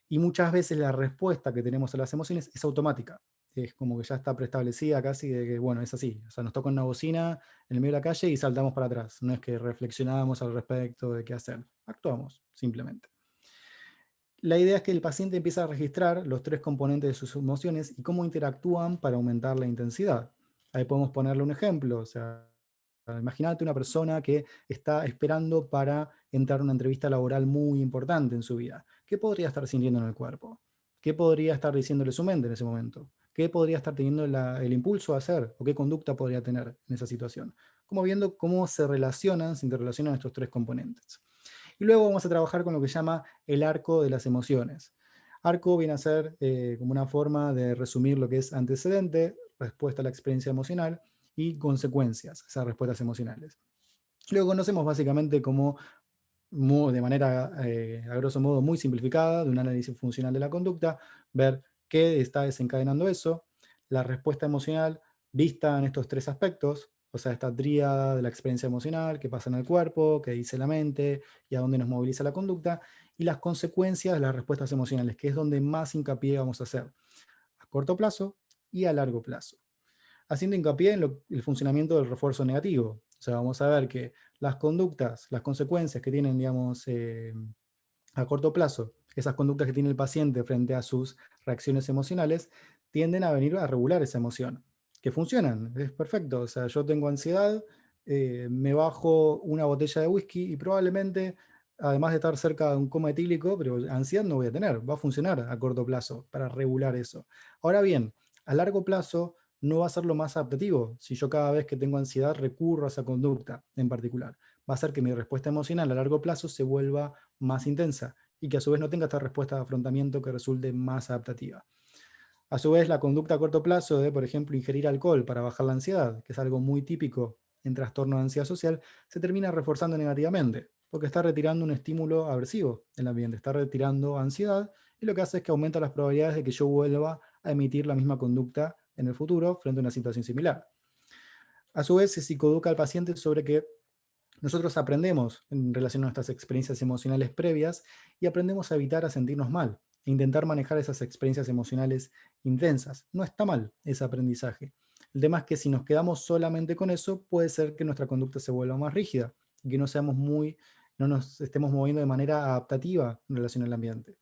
Y muchas veces la respuesta que tenemos a las emociones es automática. Es como que ya está preestablecida casi de que, bueno, es así. O sea, nos toca una bocina en el medio de la calle y saltamos para atrás. No es que reflexionamos al respecto de qué hacer. Actuamos, simplemente. La idea es que el paciente empiece a registrar los tres componentes de sus emociones y cómo interactúan para aumentar la intensidad. Ahí podemos ponerle un ejemplo, o sea, imagínate una persona que está esperando para entrar a una entrevista laboral muy importante en su vida. ¿Qué podría estar sintiendo en el cuerpo? ¿Qué podría estar diciéndole su mente en ese momento? ¿Qué podría estar teniendo el impulso a hacer? ¿O qué conducta podría tener en esa situación? Como viendo cómo se interrelacionan estos tres componentes. Y luego vamos a trabajar con lo que se llama el arco de las emociones. Arco viene a ser como una forma de resumir lo que es antecedente, respuesta a la experiencia emocional y consecuencias, esas respuestas emocionales. Lo conocemos básicamente como, de manera, a grosso modo, muy simplificada, de un análisis funcional de la conducta, ver qué está desencadenando eso, la respuesta emocional vista en estos tres aspectos, o sea, esta tríada de la experiencia emocional, qué pasa en el cuerpo, qué dice la mente y a dónde nos moviliza la conducta, y las consecuencias de las respuestas emocionales, que es donde más hincapié vamos a hacer, a corto plazo y a largo plazo, haciendo hincapié en el funcionamiento del refuerzo negativo. O sea, vamos a ver que las conductas, las consecuencias que tienen, digamos, a corto plazo, esas conductas que tiene el paciente frente a sus reacciones emocionales, tienden a venir a regular esa emoción, que funcionan, es perfecto. O sea, yo tengo ansiedad, me bajo una botella de whisky y probablemente, además de estar cerca de un coma etílico, pero ansiedad no voy a tener, va a funcionar a corto plazo para regular eso. Ahora bien, a largo plazo no va a ser lo más adaptativo si yo cada vez que tengo ansiedad recurro a esa conducta en particular. Va a ser que mi respuesta emocional a largo plazo se vuelva más intensa y que a su vez no tenga esta respuesta de afrontamiento que resulte más adaptativa. A su vez, la conducta a corto plazo de, por ejemplo, ingerir alcohol para bajar la ansiedad, que es algo muy típico en trastorno de ansiedad social, se termina reforzando negativamente, porque está retirando un estímulo aversivo en el ambiente, está retirando ansiedad, y lo que hace es que aumenta las probabilidades de que yo vuelva a emitir la misma conducta en el futuro frente a una situación similar. A su vez, se psicoeduca al paciente sobre que nosotros aprendemos en relación a nuestras experiencias emocionales previas y aprendemos a evitar a sentirnos mal, e intentar manejar esas experiencias emocionales intensas. No está mal ese aprendizaje. El tema es que si nos quedamos solamente con eso, puede ser que nuestra conducta se vuelva más rígida y que no nos estemos moviendo de manera adaptativa en relación al ambiente.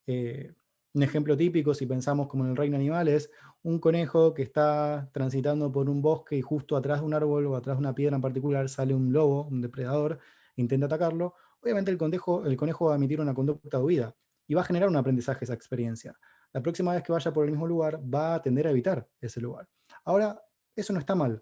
Eh, un ejemplo típico, si pensamos como en el reino animal, es un conejo que está transitando por un bosque y justo atrás de un árbol o atrás de una piedra en particular sale un lobo, un depredador, e intenta atacarlo. Obviamente el conejo va a emitir una conducta de huida y va a generar un aprendizaje esa experiencia. La próxima vez que vaya por el mismo lugar va a tender a evitar ese lugar. Ahora, eso no está mal.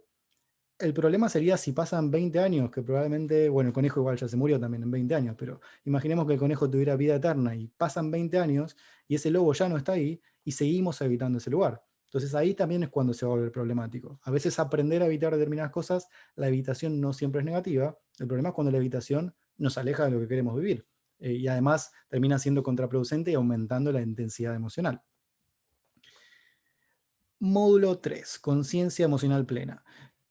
El problema sería si pasan 20 años, que probablemente, bueno, el conejo igual ya se murió también en 20 años, pero imaginemos que el conejo tuviera vida eterna y pasan 20 años y ese lobo ya no está ahí y seguimos evitando ese lugar. Entonces ahí también es cuando se va a volver problemático. A veces aprender a evitar determinadas cosas, la evitación no siempre es negativa. El problema es cuando la evitación nos aleja de lo que queremos vivir. Y además termina siendo contraproducente y aumentando la intensidad emocional. Módulo 3, conciencia emocional plena.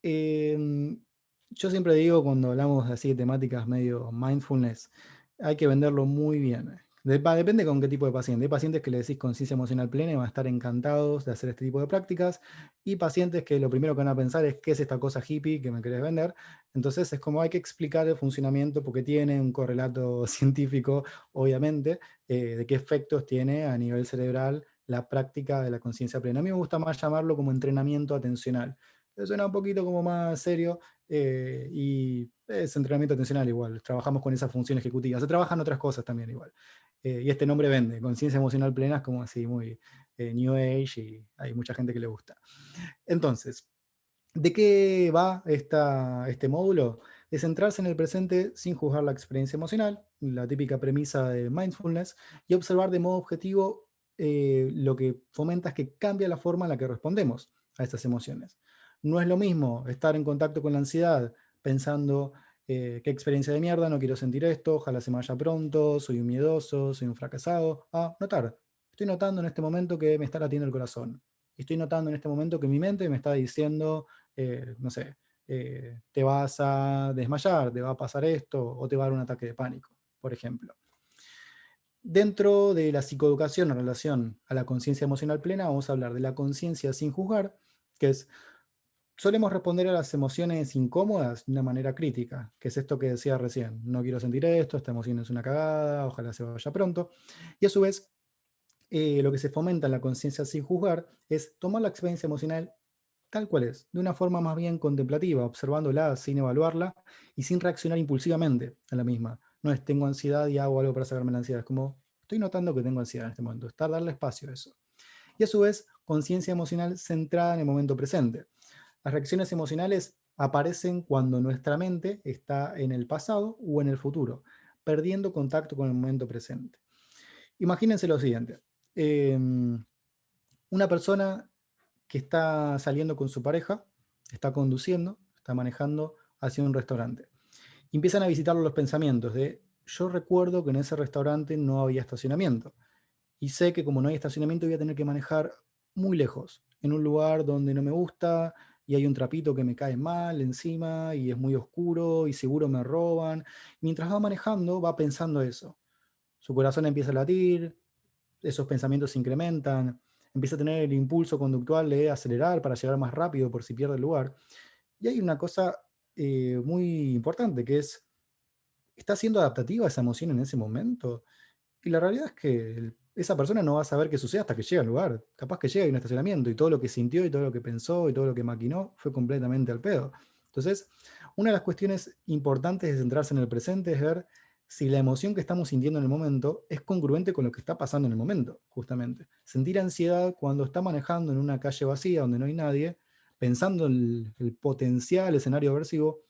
Yo siempre digo cuando hablamos así de temáticas medio mindfulness, hay que venderlo muy bien. Depende con qué tipo de paciente. Hay pacientes que le decís conciencia emocional plena y van a estar encantados de hacer este tipo de prácticas, y pacientes que lo primero que van a pensar es qué es esta cosa hippie que me querés vender. Entonces es como hay que explicar el funcionamiento porque tiene un correlato científico, obviamente, de qué efectos tiene a nivel cerebral la práctica de la conciencia plena. A mí me gusta más llamarlo como entrenamiento atencional. Suena un poquito como más serio, y es entrenamiento atencional igual. Trabajamos con esa función ejecutiva. Se trabajan otras cosas también igual. Y este nombre vende. Conciencia emocional plena es como así muy New Age y hay mucha gente que le gusta. Entonces, ¿de qué va este módulo? De centrarse en el presente sin juzgar la experiencia emocional, la típica premisa de mindfulness, y observar de modo objetivo. Lo que fomenta es que cambia la forma en la que respondemos a estas emociones. No es lo mismo estar en contacto con la ansiedad pensando qué experiencia de mierda, no quiero sentir esto, ojalá se me vaya pronto, soy un miedoso, soy un fracasado, a notar. Estoy notando en este momento que me está latiendo el corazón. Estoy notando en este momento que mi mente me está diciendo, no sé, te vas a desmayar, te va a pasar esto, o te va a dar un ataque de pánico, por ejemplo. Dentro de la psicoeducación en relación a la conciencia emocional plena, vamos a hablar de la conciencia sin juzgar, que es, solemos responder a las emociones incómodas de una manera crítica, que es esto que decía recién, no quiero sentir esto, esta emoción es una cagada, ojalá se vaya pronto, y a su vez, lo que se fomenta en la conciencia sin juzgar es tomar la experiencia emocional tal cual es, de una forma más bien contemplativa, observándola sin evaluarla y sin reaccionar impulsivamente a la misma. No es tengo ansiedad y hago algo para sacarme la ansiedad, es como estoy notando que tengo ansiedad en este momento, estar darle espacio a eso. Y a su vez, conciencia emocional centrada en el momento presente. Las reacciones emocionales aparecen cuando nuestra mente está en el pasado o en el futuro, perdiendo contacto con el momento presente. Imagínense lo siguiente. Una persona que está saliendo con su pareja, está conduciendo, está manejando hacia un restaurante. Y empiezan a visitarlo los pensamientos de, yo recuerdo que en ese restaurante no había estacionamiento. Y sé que como no hay estacionamiento voy a tener que manejar muy lejos, en un lugar donde no me gusta y hay un trapito que me cae mal encima y es muy oscuro y seguro me roban. Mientras va manejando, va pensando eso. Su corazón empieza a latir, esos pensamientos se incrementan, empieza a tener el impulso conductual de acelerar para llegar más rápido por si pierde el lugar. Y hay una cosa muy importante que es, ¿está siendo adaptativa esa emoción en ese momento? Y la realidad es que esa persona no va a saber qué sucede hasta que llega al lugar. Capaz que llega y hay un estacionamiento y todo lo que sintió y todo lo que pensó y todo lo que maquinó fue completamente al pedo. Entonces, una de las cuestiones importantes de centrarse en el presente es ver si la emoción que estamos sintiendo en el momento es congruente con lo que está pasando en el momento, justamente. Sentir ansiedad cuando está manejando en una calle vacía donde no hay nadie, pensando en el potencial escenario aversivo,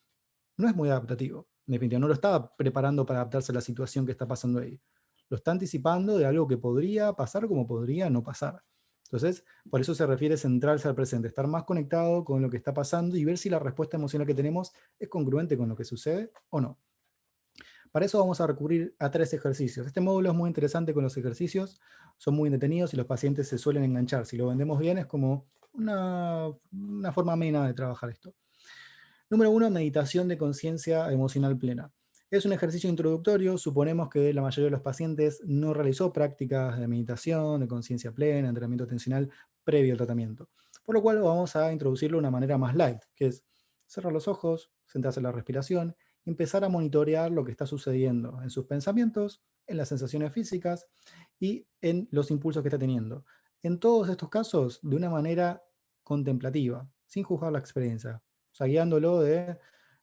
no es muy adaptativo. En definitiva, no lo estaba preparando para adaptarse a la situación que está pasando ahí. lo está anticipando de algo que podría pasar como podría no pasar. Entonces, por eso se refiere centrarse al presente, estar más conectado con lo que está pasando y ver si la respuesta emocional que tenemos es congruente con lo que sucede o no. Para eso vamos a recurrir a 3 ejercicios. Este módulo es muy interesante con los ejercicios, son muy entretenidos y los pacientes se suelen enganchar. Si lo vendemos bien es como una forma amena de trabajar esto. Número 1, meditación de conciencia emocional plena. Es un ejercicio introductorio, suponemos que la mayoría de los pacientes no realizó prácticas de meditación, de conciencia plena, entrenamiento atencional previo al tratamiento. Por lo cual vamos a introducirlo de una manera más light, que es cerrar los ojos, centrarse en la respiración y empezar a monitorear lo que está sucediendo en sus pensamientos, en las sensaciones físicas y en los impulsos que está teniendo. En todos estos casos, de una manera contemplativa, sin juzgar la experiencia. O sea, guiándolo de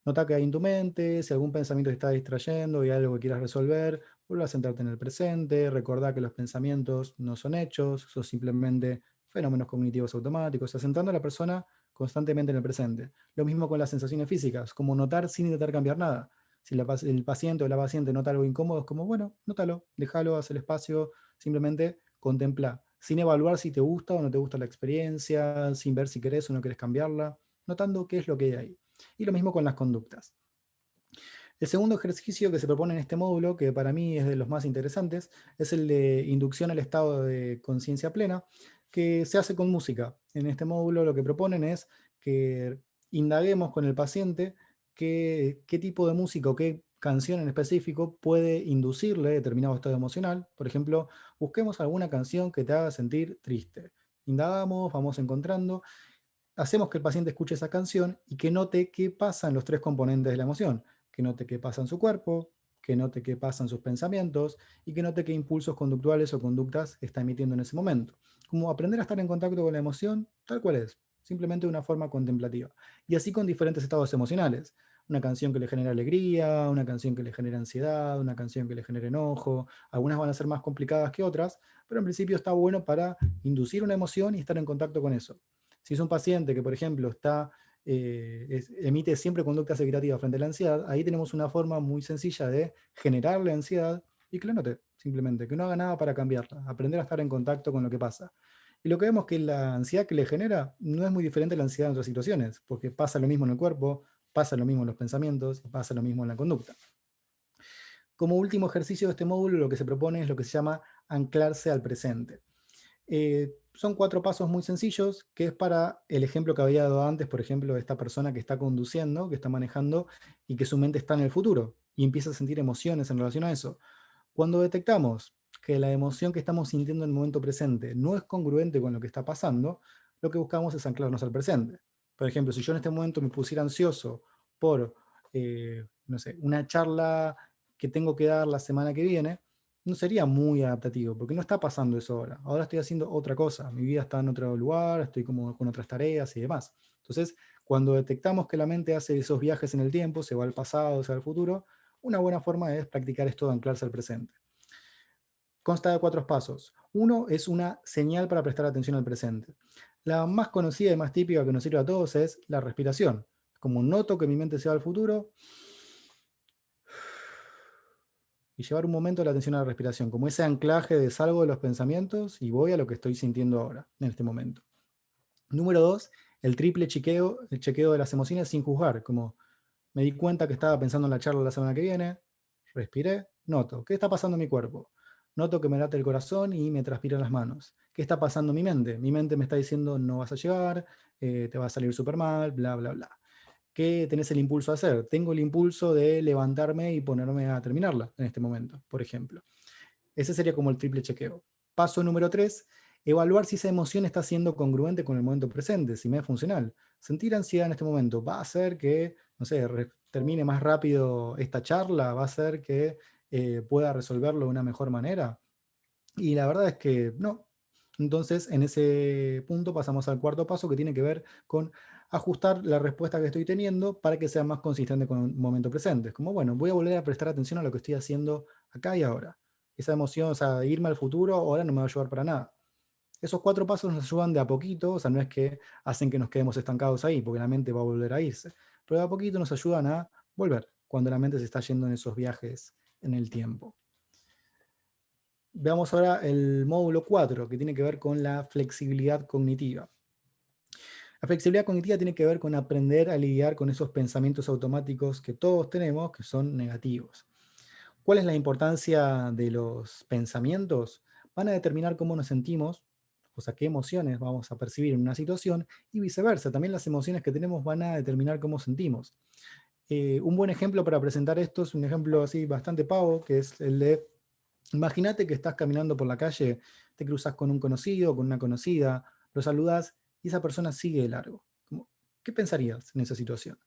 nota que hay en tu mente, si algún pensamiento te está distrayendo y hay algo que quieras resolver, vuelve a centrarte en el presente, recordar que los pensamientos no son hechos, son simplemente fenómenos cognitivos automáticos, o sea, centrando a la persona constantemente en el presente. Lo mismo con las sensaciones físicas, como notar sin intentar cambiar nada. Si el paciente o la paciente nota algo incómodo, es como, bueno, nótalo, déjalo, haz el espacio, simplemente contempla, sin evaluar si te gusta o no te gusta la experiencia, sin ver si querés o no querés cambiarla, notando qué es lo que hay ahí. Y lo mismo con las conductas. El segundo ejercicio que se propone en este módulo, que para mí es de los más interesantes, es el de inducción al estado de conciencia plena, que se hace con música. En este módulo lo que proponen es que indaguemos con el paciente qué tipo de música o qué canción en específico puede inducirle determinado estado emocional. Por ejemplo, busquemos alguna canción que te haga sentir triste. Indagamos, vamos encontrando, hacemos que el paciente escuche esa canción y que note qué pasa en los 3 componentes de la emoción, que note qué pasa en su cuerpo, que note qué pasa en sus pensamientos y que note qué impulsos conductuales o conductas está emitiendo en ese momento. Como aprender a estar en contacto con la emoción tal cual es, simplemente de una forma contemplativa. Y así con diferentes estados emocionales. Una canción que le genera alegría, una canción que le genera ansiedad, una canción que le genera enojo. Algunas van a ser más complicadas que otras, pero en principio está bueno para inducir una emoción y estar en contacto con eso. Si es un paciente que, por ejemplo, emite siempre conductas evitativas frente a la ansiedad, ahí tenemos una forma muy sencilla de generarle ansiedad y que la note, simplemente, que no haga nada para cambiarla, aprender a estar en contacto con lo que pasa. Y lo que vemos que la ansiedad que le genera no es muy diferente a la ansiedad en otras situaciones, porque pasa lo mismo en el cuerpo, pasa lo mismo en los pensamientos y pasa lo mismo en la conducta. Como último ejercicio de este módulo, lo que se propone es lo que se llama anclarse al presente. Son 4 pasos muy sencillos, que es para el ejemplo que había dado antes, por ejemplo, de esta persona que está conduciendo, que está manejando y que su mente está en el futuro y empieza a sentir emociones en relación a eso. Cuando detectamos que la emoción que estamos sintiendo en el momento presente no es congruente con lo que está pasando, lo que buscamos es anclarnos al presente. Por ejemplo, si yo en este momento me pusiera ansioso por, no sé, una charla que tengo que dar la semana que viene, no sería muy adaptativo, porque no está pasando eso ahora. Ahora estoy haciendo otra cosa, mi vida está en otro lugar, estoy como con otras tareas y demás. Entonces, cuando detectamos que la mente hace esos viajes en el tiempo, se va al pasado, se va al futuro, una buena forma es practicar esto de anclarse al presente. Consta de 4 pasos. Uno es una señal para prestar atención al presente. La más conocida y más típica que nos sirve a todos es la respiración. Como noto que mi mente se va al futuro, y llevar un momento la atención a la respiración, como ese anclaje de salgo de los pensamientos y voy a lo que estoy sintiendo ahora, en este momento. Número 2, el triple chequeo, el chequeo de las emociones sin juzgar, como me di cuenta que estaba pensando en la charla la semana que viene, respiré, noto, ¿qué está pasando en mi cuerpo? Noto que me late el corazón y me transpiran las manos. ¿Qué está pasando en mi mente? Mi mente me está diciendo no vas a llegar, te va a salir súper mal, bla, bla, bla. ¿Qué tenés el impulso a hacer? Tengo el impulso de levantarme y ponerme a terminarla en este momento, por ejemplo. Ese sería como el triple chequeo. Paso número 3, evaluar si esa emoción está siendo congruente con el momento presente, si me es funcional. Sentir ansiedad en este momento va a hacer que, no sé, termine más rápido esta charla, va a hacer que pueda resolverlo de una mejor manera. Y la verdad es que no. Entonces, en ese punto pasamos al cuarto paso, que tiene que ver con ajustar la respuesta que estoy teniendo para que sea más consistente con el momento presente. Es como, bueno, voy a volver a prestar atención a lo que estoy haciendo acá y ahora. Esa emoción, o sea, irme al futuro ahora no me va a ayudar para nada. Esos 4 pasos nos ayudan de a poquito, o sea, no es que hacen que nos quedemos estancados ahí, porque la mente va a volver a irse, pero de a poquito nos ayudan a volver, cuando la mente se está yendo en esos viajes en el tiempo. Veamos ahora el módulo 4, que tiene que ver con la flexibilidad cognitiva. La flexibilidad cognitiva tiene que ver con aprender a lidiar con esos pensamientos automáticos que todos tenemos, que son negativos. ¿Cuál es la importancia de los pensamientos? Van a determinar cómo nos sentimos, o sea, qué emociones vamos a percibir en una situación, y viceversa, también las emociones que tenemos van a determinar cómo sentimos. Un buen ejemplo para presentar esto es un ejemplo así bastante pavo, que es el de, imagínate que estás caminando por la calle, te cruzas con un conocido, con una conocida, lo saludás y esa persona sigue de largo. ¿Qué pensarías en esa situación?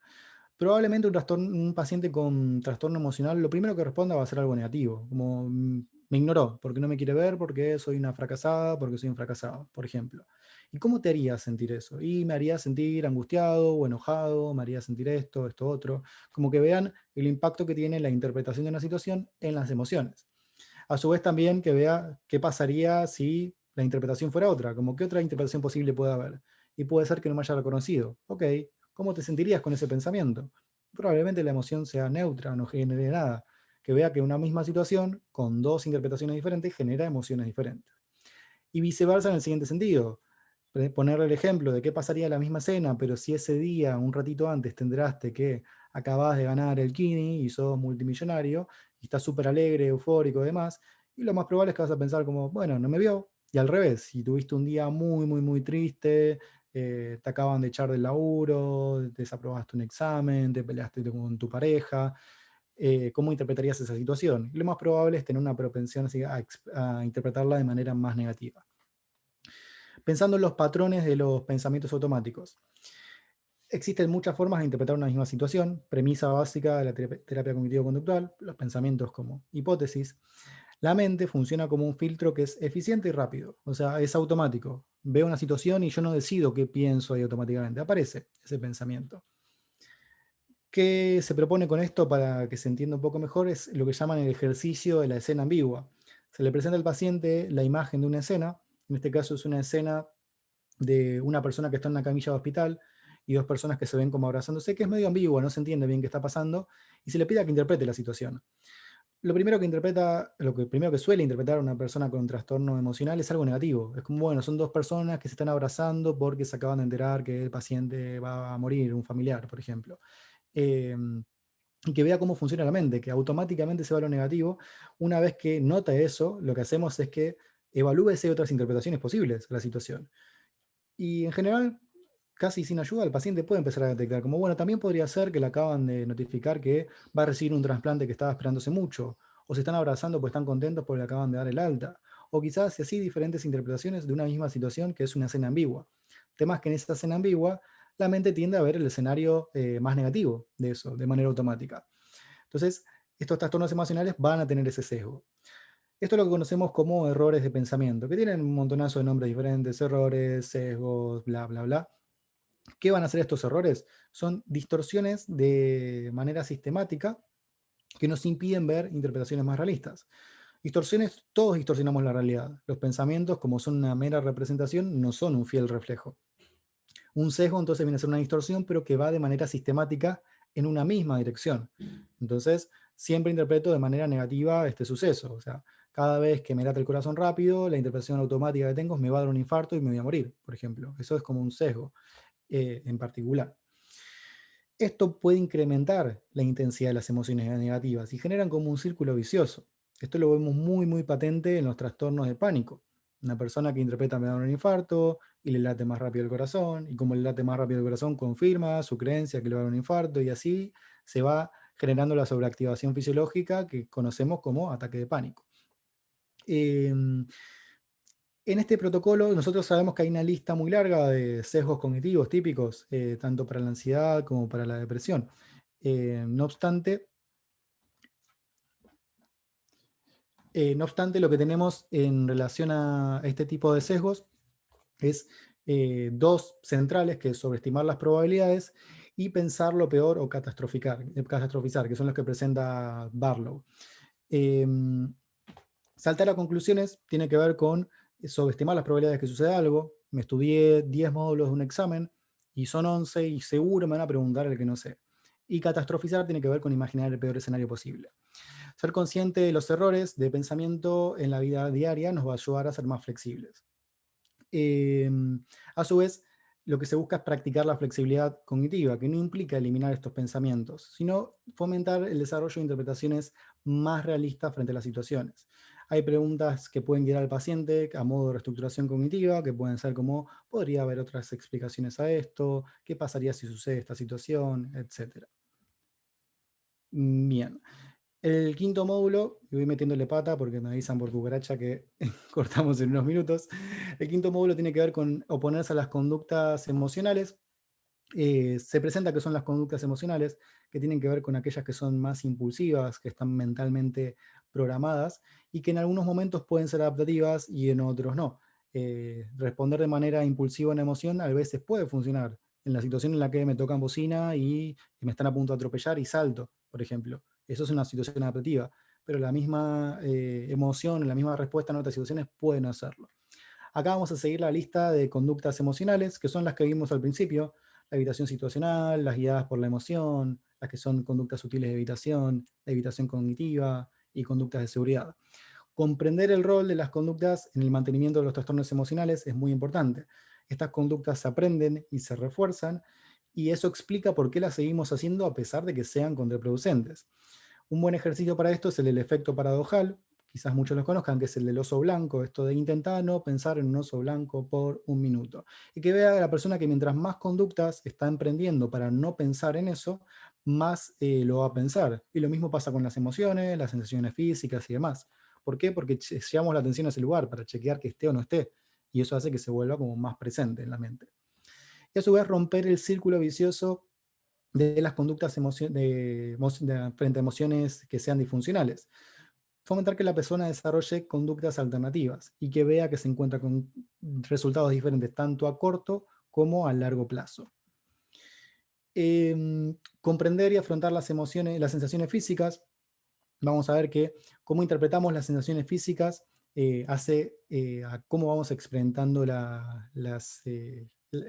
Probablemente un paciente con trastorno emocional, lo primero que responda va a ser algo negativo, como me ignoró, porque no me quiere ver, porque soy una fracasada, porque soy un fracasado, por ejemplo. ¿Y cómo te haría sentir eso? Y me haría sentir angustiado o enojado, me haría sentir esto, esto, otro, como que vean el impacto que tiene la interpretación de una situación en las emociones. A su vez también que vea qué pasaría si la interpretación fuera otra, como qué otra interpretación posible puede haber. Y puede ser que no me haya reconocido. Ok, ¿cómo te sentirías con ese pensamiento? Probablemente la emoción sea neutra, no genere nada. Que vea que una misma situación, con dos interpretaciones diferentes, genera emociones diferentes. Y viceversa en el siguiente sentido. Ponerle el ejemplo de qué pasaría en la misma escena, pero si ese día, un ratito antes, te enteraste que acabas de ganar el Kini y sos multimillonario, y estás súper alegre, eufórico y demás, y lo más probable es que vas a pensar como, bueno, no me vio. Y al revés, si tuviste un día muy, muy, muy triste, te acaban de echar del laburo, desaprobaste un examen, te peleaste con tu pareja, ¿cómo interpretarías esa situación? Y lo más probable es tener una propensión así a interpretarla de manera más negativa. Pensando en los patrones de los pensamientos automáticos. Existen muchas formas de interpretar una misma situación. Premisa básica de la terapia cognitivo-conductual, los pensamientos como hipótesis. La mente funciona como un filtro que es eficiente y rápido, o sea, es automático. Veo una situación y yo no decido qué pienso ahí automáticamente, aparece ese pensamiento. ¿Qué se propone con esto para que se entienda un poco mejor? Es lo que llaman el ejercicio de la escena ambigua. Se le presenta al paciente la imagen de una escena, en este caso es una escena de una persona que está en una camilla de hospital y dos personas que se ven como abrazándose, que es medio ambigua, no se entiende bien qué está pasando, y se le pide que interprete la situación. Lo que primero que suele interpretar una persona con trastorno emocional es algo negativo. Es como, bueno, son dos personas que se están abrazando porque se acaban de enterar que el paciente va a morir, un familiar, por ejemplo. Eh, y que vea cómo funciona la mente, que automáticamente se va a lo negativo. Una vez que nota eso, lo que hacemos es que evalúe si hay otras interpretaciones posibles a la situación. Y en general, casi sin ayuda, el paciente puede empezar a detectar como, bueno, también podría ser que le acaban de notificar que va a recibir un trasplante que estaba esperándose mucho, o se están abrazando porque están contentos porque le acaban de dar el alta, o quizás y así diferentes interpretaciones de una misma situación que es una escena ambigua. Temas que en esta escena ambigua la mente tiende a ver el escenario más negativo de eso, de manera automática. Entonces, estos trastornos emocionales van a tener ese sesgo. Esto es lo que conocemos como errores de pensamiento, que tienen un montonazo de nombres diferentes, errores, sesgos, bla, bla, bla. ¿Qué van a hacer estos errores? Son distorsiones de manera sistemática que nos impiden ver interpretaciones más realistas. Distorsiones, todos distorsionamos la realidad. Los pensamientos, como son una mera representación, no son un fiel reflejo. Un sesgo entonces viene a ser una distorsión, pero que va de manera sistemática en una misma dirección. Entonces, siempre interpreto de manera negativa este suceso. O sea, cada vez que me late el corazón rápido, la interpretación automática que tengo es me va a dar un infarto y me voy a morir, por ejemplo. Eso es como un sesgo en particular. Esto puede incrementar la intensidad de las emociones negativas y generan como un círculo vicioso. Esto lo vemos muy, muy patente en los trastornos de pánico. Una persona que interpreta me da un infarto y le late más rápido el corazón, y como le late más rápido el corazón, confirma su creencia que le va a dar un infarto, y así se va generando la sobreactivación fisiológica que conocemos como ataque de pánico. En este protocolo nosotros sabemos que hay una lista muy larga de sesgos cognitivos típicos, tanto para la ansiedad como para la depresión. No obstante, lo que tenemos en relación a este tipo de sesgos es dos centrales, que es sobreestimar las probabilidades y pensar lo peor o catastrofizar, que son los que presenta Barlow. Saltar a conclusiones tiene que ver con subestimar las probabilidades de que suceda algo. Me estudié 10 módulos de un examen y son 11 y seguro me van a preguntar el que no sé. Y catastrofizar tiene que ver con imaginar el peor escenario posible. Ser consciente de los errores de pensamiento en la vida diaria nos va a ayudar a ser más flexibles. Eh, a su vez, lo que se busca es practicar la flexibilidad cognitiva, que no implica eliminar estos pensamientos, sino fomentar el desarrollo de interpretaciones más realistas frente a las situaciones. Hay preguntas que pueden guiar al paciente a modo de reestructuración cognitiva, que pueden ser como, ¿podría haber otras explicaciones a esto? ¿Qué pasaría si sucede esta situación? Etcétera. Bien. El quinto módulo, y voy metiéndole pata porque me avisan por cucaracha que cortamos en unos minutos. El quinto módulo tiene que ver con oponerse a las conductas emocionales. Se presenta que son las conductas emocionales, que tienen que ver con aquellas que son más impulsivas, que están mentalmente programadas y que en algunos momentos pueden ser adaptativas y en otros no. Responder de manera impulsiva a una emoción a veces puede funcionar. En la situación en la que me tocan bocina y me están a punto de atropellar y salto, por ejemplo. Eso es una situación adaptativa, pero la misma emoción, la misma respuesta en otras situaciones pueden hacerlo. Acá vamos a seguir la lista de conductas emocionales, que son las que vimos al principio: la evitación situacional, las guiadas por la emoción, las que son conductas sutiles de evitación, la evitación cognitiva y conductas de seguridad. Comprender el rol de las conductas en el mantenimiento de los trastornos emocionales es muy importante. Estas conductas se aprenden y se refuerzan, y eso explica por qué las seguimos haciendo a pesar de que sean contraproducentes. Un buen ejercicio para esto es el del efecto paradojal, quizás muchos lo conozcan, que es el del oso blanco, esto de intentar no pensar en un oso blanco por un minuto. Y que vea a la persona que mientras más conductas está emprendiendo para no pensar en eso, más lo va a pensar. Y lo mismo pasa con las emociones, las sensaciones físicas y demás. ¿Por qué? Porque llevamos la atención a ese lugar para chequear que esté o no esté. Y eso hace que se vuelva como más presente en la mente. Y a su vez romper el círculo vicioso de las conductas frente a emociones que sean disfuncionales. Fomentar que la persona desarrolle conductas alternativas y que vea que se encuentra con resultados diferentes tanto a corto como a largo plazo. Comprender y afrontar las emociones, las sensaciones físicas. Vamos a ver que cómo interpretamos las sensaciones físicas hace a cómo vamos experimentando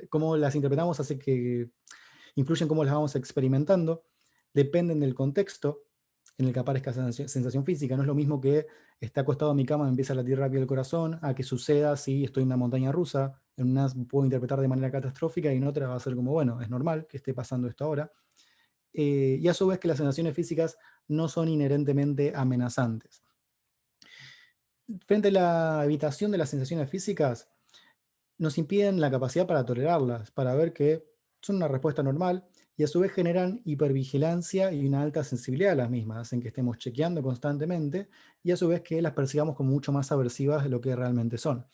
cómo las interpretamos hace que influyen cómo las vamos experimentando, dependen del contexto en el que aparezca esa sensación física. No es lo mismo que esté acostado en mi cama, me empieza a latir rápido el corazón, a que suceda si estoy en una montaña rusa. En una puedo interpretar de manera catastrófica y en otra va a ser como, bueno, es normal que esté pasando esto ahora. Y a su vez que las sensaciones físicas no son inherentemente amenazantes. Frente a la evitación de las sensaciones físicas, nos impiden la capacidad para tolerarlas, para ver que son una respuesta normal y a su vez generan hipervigilancia y una alta sensibilidad a las mismas, hacen que estemos chequeando constantemente y a su vez que las percibamos como mucho más aversivas de lo que realmente son.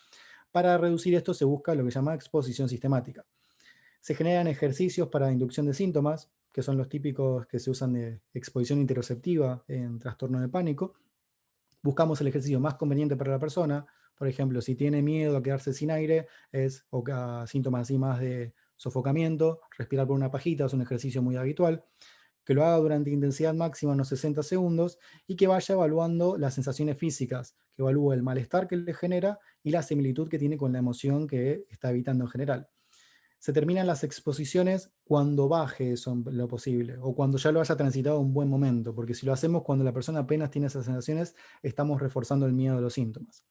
Para reducir esto se busca lo que se llama exposición sistemática. Se generan ejercicios para inducción de síntomas, que son los típicos que se usan de exposición interoceptiva en trastorno de pánico. Buscamos el ejercicio más conveniente para la persona. Por ejemplo, si tiene miedo a quedarse sin aire, o síntomas así más de sofocamiento, respirar por una pajita es un ejercicio muy habitual. Que lo haga durante intensidad máxima unos 60 segundos y que vaya evaluando las sensaciones físicas, que evalúe el malestar que le genera y la similitud que tiene con la emoción que está evitando en general. Se terminan las exposiciones cuando baje eso en lo posible, o cuando ya lo haya transitado un buen momento, porque si lo hacemos cuando la persona apenas tiene esas sensaciones, estamos reforzando el miedo de los síntomas.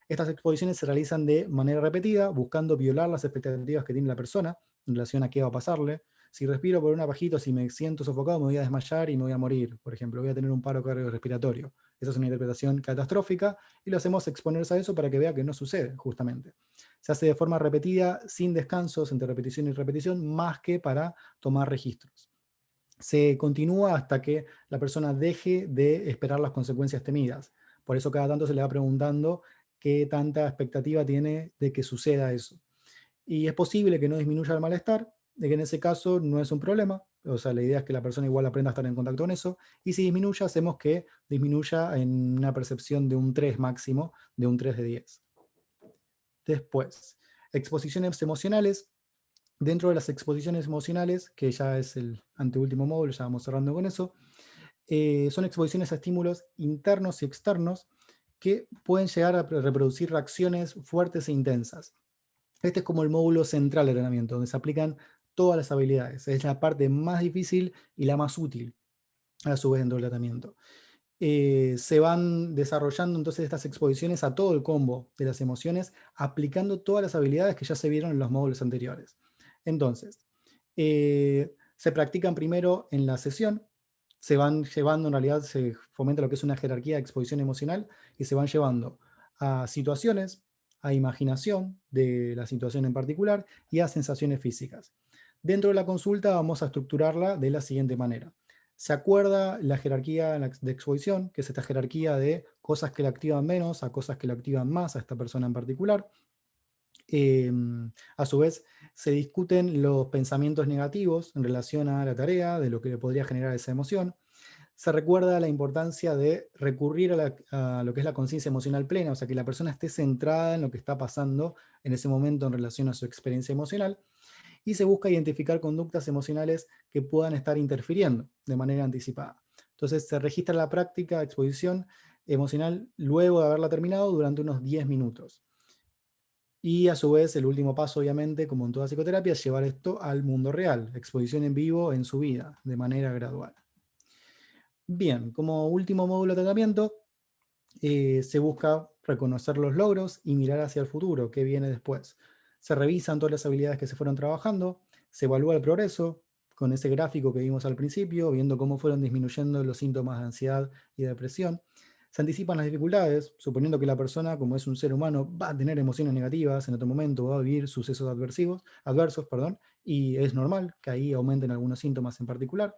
Estas exposiciones se realizan de manera repetida, buscando violar las expectativas que tiene la persona en relación a qué va a pasarle. Si respiro por una pajita, si me siento sofocado, me voy a desmayar y me voy a morir. Por ejemplo, voy a tener un paro cardiorrespiratorio. Esa es una interpretación catastrófica y lo hacemos exponerse a eso para que vea que no sucede, justamente. Se hace de forma repetida, sin descansos entre repetición y repetición, más que para tomar registros. Se continúa hasta que la persona deje de esperar las consecuencias temidas. Por eso cada tanto se le va preguntando qué tanta expectativa tiene de que suceda eso. Y es posible que no disminuya el malestar, de que en ese caso no es un problema. O sea, la idea es que la persona igual aprenda a estar en contacto con eso. Y si disminuye, hacemos que disminuya en una percepción de un 3 máximo, de un 3 de 10. Después, exposiciones emocionales. Dentro de las exposiciones emocionales, que ya es el anteúltimo módulo, ya vamos cerrando con eso, son exposiciones a estímulos internos y externos que pueden llegar a reproducir reacciones fuertes e intensas. Este es como el módulo central del entrenamiento, donde se aplican todas las habilidades. Es la parte más difícil y la más útil, a su vez, dentro del tratamiento. se van desarrollando entonces estas exposiciones a todo el combo de las emociones, aplicando todas las habilidades que ya se vieron en los módulos anteriores. Entonces, se practican primero en la sesión, se van llevando, en realidad se fomenta lo que es una jerarquía de exposición emocional, y se van llevando a situaciones, a imaginación de la situación en particular y a sensaciones físicas. Dentro de la consulta vamos a estructurarla de la siguiente manera. Se acuerda la jerarquía de exposición, que es esta jerarquía de cosas que le activan menos a cosas que le activan más a esta persona en particular. A su vez, se discuten los pensamientos negativos en relación a la tarea, de lo que le podría generar esa emoción. Se recuerda la importancia de recurrir a lo que es la conciencia emocional plena, o sea, que la persona esté centrada en lo que está pasando en ese momento en relación a su experiencia emocional, y se busca identificar conductas emocionales que puedan estar interfiriendo de manera anticipada. Entonces, se registra la práctica de exposición emocional luego de haberla terminado durante unos 10 minutos. Y a su vez, el último paso, obviamente, como en toda psicoterapia, es llevar esto al mundo real, exposición en vivo en su vida, de manera gradual. Bien, como último módulo de tratamiento, se busca reconocer los logros y mirar hacia el futuro, qué viene después. Se revisan todas las habilidades que se fueron trabajando, se evalúa el progreso con ese gráfico que vimos al principio, viendo cómo fueron disminuyendo los síntomas de ansiedad y depresión. Se anticipan las dificultades, suponiendo que la persona, como es un ser humano, va a tener emociones negativas en otro momento, va a vivir sucesos adversos, y es normal que ahí aumenten algunos síntomas en particular.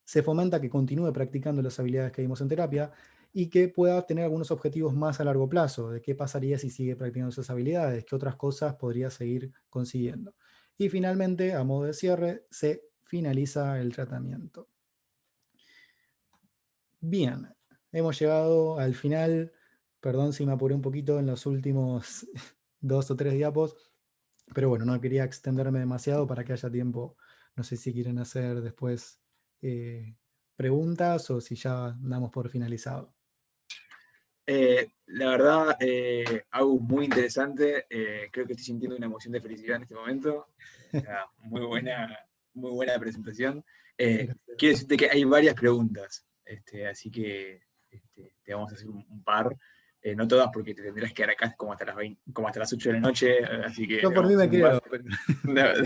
Se fomenta que continúe practicando las habilidades que vimos en terapia y que pueda tener algunos objetivos más a largo plazo, de qué pasaría si sigue practicando esas habilidades, qué otras cosas podría seguir consiguiendo. Y finalmente, a modo de cierre, se finaliza el tratamiento. Bien, hemos llegado al final. Perdón si me apuré un poquito en los últimos 2 o 3 diapos, pero bueno, no quería extenderme demasiado para que haya tiempo. No sé si quieren hacer después preguntas o si ya damos por finalizado. La verdad, algo muy interesante. Creo que estoy sintiendo una emoción de felicidad en este momento. Muy buena presentación. Quiero decirte que hay varias preguntas, así que te vamos a hacer un par. No todas, porque te tendrás que quedar acá como hasta como hasta las 8 de la noche, así que Yo por mí vamos a me hacer un par. quedo.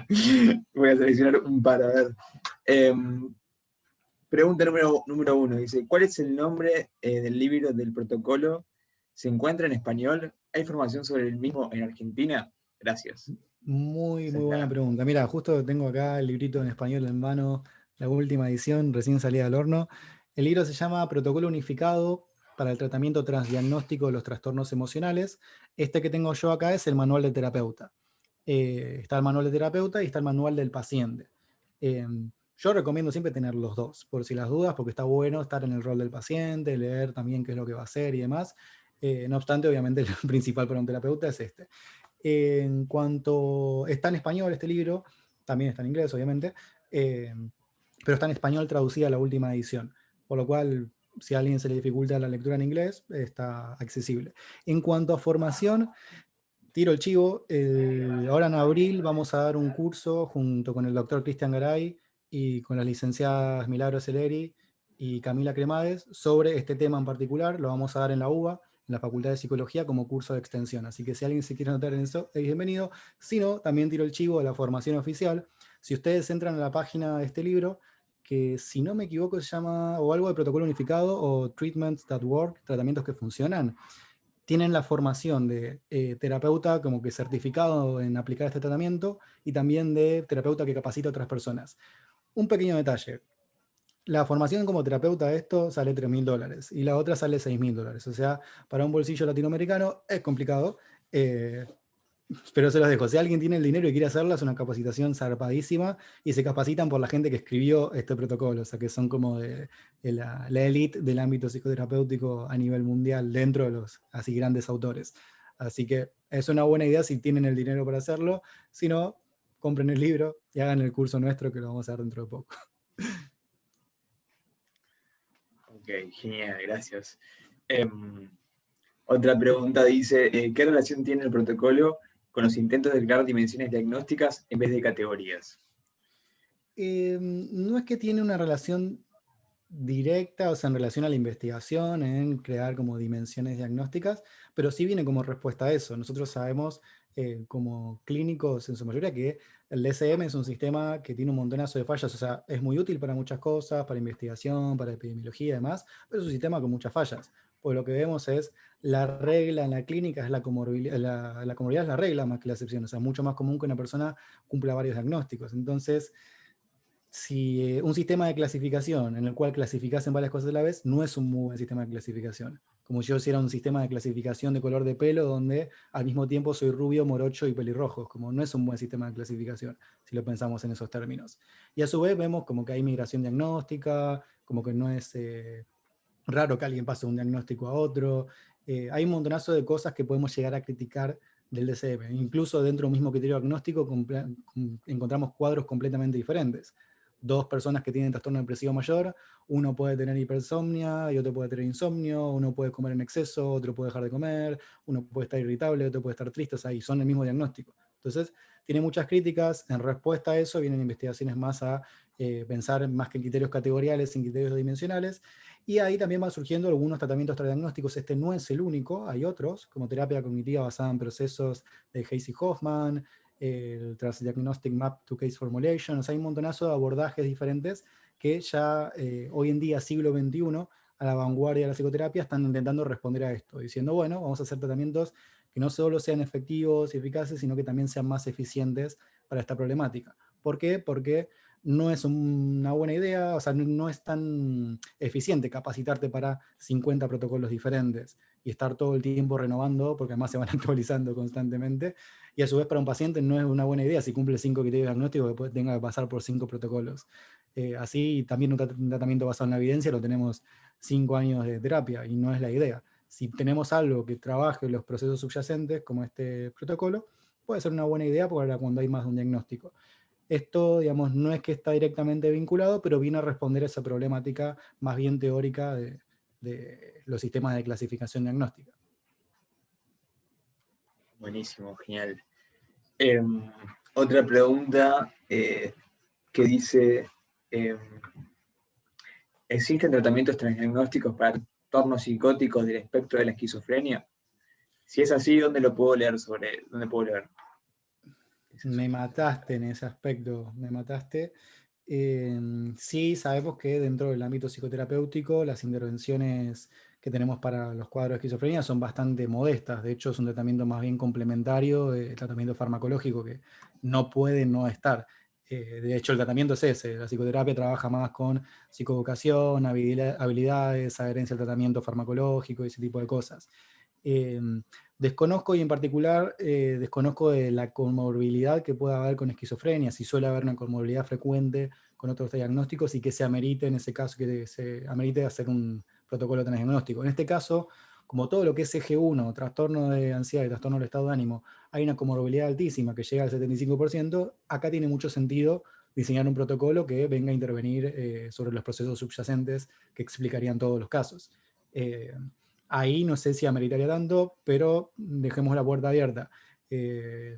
Pero... Voy a seleccionar un par, a ver. Pregunta número 1. Dice, ¿cuál es el nombre del libro del protocolo? ¿Se encuentra en español? ¿Hay información sobre el mismo en Argentina? Gracias. Muy, Esa muy es buena pregunta. Mira, justo tengo acá el librito en español en mano, la última edición, recién salida del horno. El libro se llama Protocolo Unificado para el Tratamiento Transdiagnóstico de los Trastornos Emocionales. Este que tengo yo acá es el manual del terapeuta. Está el manual del terapeuta y está el manual del paciente. Yo recomiendo siempre tener los dos, por si las dudas, porque está bueno estar en el rol del paciente, leer también qué es lo que va a hacer y demás. No obstante, obviamente, el principal para un terapeuta es este. En cuanto está en español este libro, también está en inglés, obviamente, pero está en español traducida a la última edición, por lo cual, si a alguien se le dificulta la lectura en inglés, está accesible. En cuanto a formación, tiro el chivo. Ahora en abril vamos a dar un curso junto con el doctor Cristian Garay y con las licenciadas Milagros Celeri y Camila Cremades sobre este tema en particular. Lo vamos a dar en la UBA, en la Facultad de Psicología, como curso de extensión. Así que si alguien se quiere anotar en eso, es bienvenido. Si no, también tiro el chivo de la formación oficial. Si ustedes entran a la página de este libro, que si no me equivoco se llama o algo de protocolo unificado o treatments that work, tratamientos que funcionan, tienen la formación de terapeuta como que certificado en aplicar este tratamiento y también de terapeuta que capacita a otras personas. Un pequeño detalle. La formación como terapeuta de esto sale $3.000 y la otra sale $6.000. O sea, para un bolsillo latinoamericano es complicado, pero se los dejo. Si alguien tiene el dinero y quiere hacerla, es una capacitación zarpadísima y se capacitan por la gente que escribió este protocolo, o sea que son como de la élite del ámbito psicoterapéutico a nivel mundial dentro de los así grandes autores. Así que es una buena idea si tienen el dinero para hacerlo. Si no, compren el libro y hagan el curso nuestro que lo vamos a dar dentro de poco. Ok, genial, gracias. Otra pregunta dice, ¿qué relación tiene el protocolo con los intentos de crear dimensiones diagnósticas en vez de categorías? No es que tiene una relación directa, o sea, en relación a la investigación, en crear como dimensiones diagnósticas, pero sí viene como respuesta a eso. Nosotros sabemos, como clínicos en su mayoría, que el DSM es un sistema que tiene un montonazo de fallas, o sea, es muy útil para muchas cosas, para investigación, para epidemiología y demás, pero es un sistema con muchas fallas. Pues lo que vemos es la regla en la clínica, es la comorbilidad, la comorbilidad es la regla más que la excepción, o sea, es mucho más común que una persona cumpla varios diagnósticos. Entonces, si un sistema de clasificación en el cual clasificasen varias cosas a la vez, no es un muy buen sistema de clasificación. Como yo hiciera un sistema de clasificación de color de pelo donde al mismo tiempo soy rubio, morocho y pelirrojo, como no es un buen sistema de clasificación, si lo pensamos en esos términos. Y a su vez vemos como que hay migración diagnóstica, como que no es raro que alguien pase de un diagnóstico a otro. Hay un montonazo de cosas que podemos llegar a criticar del DSM. Incluso dentro de un mismo criterio diagnóstico encontramos cuadros completamente diferentes. Dos personas que tienen trastorno depresivo mayor, uno puede tener hipersomnia y otro puede tener insomnio, uno puede comer en exceso, otro puede dejar de comer, uno puede estar irritable, otro puede estar triste, o sea, y son el mismo diagnóstico. Entonces, tiene muchas críticas. En respuesta a eso vienen investigaciones más a pensar más que en criterios categoriales, en criterios dimensionales, y ahí también van surgiendo algunos tratamientos transdiagnósticos. Este no es el único, hay otros, como terapia cognitiva basada en procesos de Hayes y Hoffman, el Transdiagnostic Map to Case Formulation. O sea, hay un montonazo de abordajes diferentes que ya hoy en día, siglo XXI, a la vanguardia de la psicoterapia, están intentando responder a esto, diciendo, bueno, vamos a hacer tratamientos que no solo sean efectivos y eficaces, sino que también sean más eficientes para esta problemática. ¿Por qué? Porque no es una buena idea, o sea, no es tan eficiente capacitarte para 50 protocolos diferentes y estar todo el tiempo renovando, porque además se van actualizando constantemente, y a su vez para un paciente no es una buena idea si cumple 5 criterios diagnósticos que tenga que pasar por 5 protocolos. Así también un tratamiento basado en la evidencia lo tenemos 5 años de terapia y no es la idea. Si tenemos algo que trabaje los procesos subyacentes, como este protocolo, puede ser una buena idea para cuando hay más de un diagnóstico. Esto, digamos, no es que está directamente vinculado, pero viene a responder a esa problemática más bien teórica de los sistemas de clasificación diagnóstica. Buenísimo, genial. Otra pregunta que dice, em, ¿existen tratamientos transdiagnósticos para trastornos psicóticos del espectro de la esquizofrenia? Si es así, ¿dónde puedo leer? Me mataste en ese aspecto, me mataste. Sí, sabemos que dentro del ámbito psicoterapéutico las intervenciones que tenemos para los cuadros de esquizofrenia son bastante modestas. De hecho, es un tratamiento más bien complementario, tratamiento farmacológico que no puede no estar. De hecho, el tratamiento es ese. La psicoterapia trabaja más con psicoeducación, habilidades, adherencia al tratamiento farmacológico y ese tipo de cosas. Eh, Desconozco, y en particular desconozco de la comorbilidad que pueda haber con esquizofrenia, si suele haber una comorbilidad frecuente con otros diagnósticos y que se amerite en ese caso, que se amerite hacer un protocolo transdiagnóstico. En este caso, como todo lo que es eje 1, trastorno de ansiedad y trastorno del estado de ánimo, hay una comorbilidad altísima que llega al 75%, acá tiene mucho sentido diseñar un protocolo que venga a intervenir sobre los procesos subyacentes que explicarían todos los casos. Ahí no sé si ameritaría tanto, pero dejemos la puerta abierta. Eh,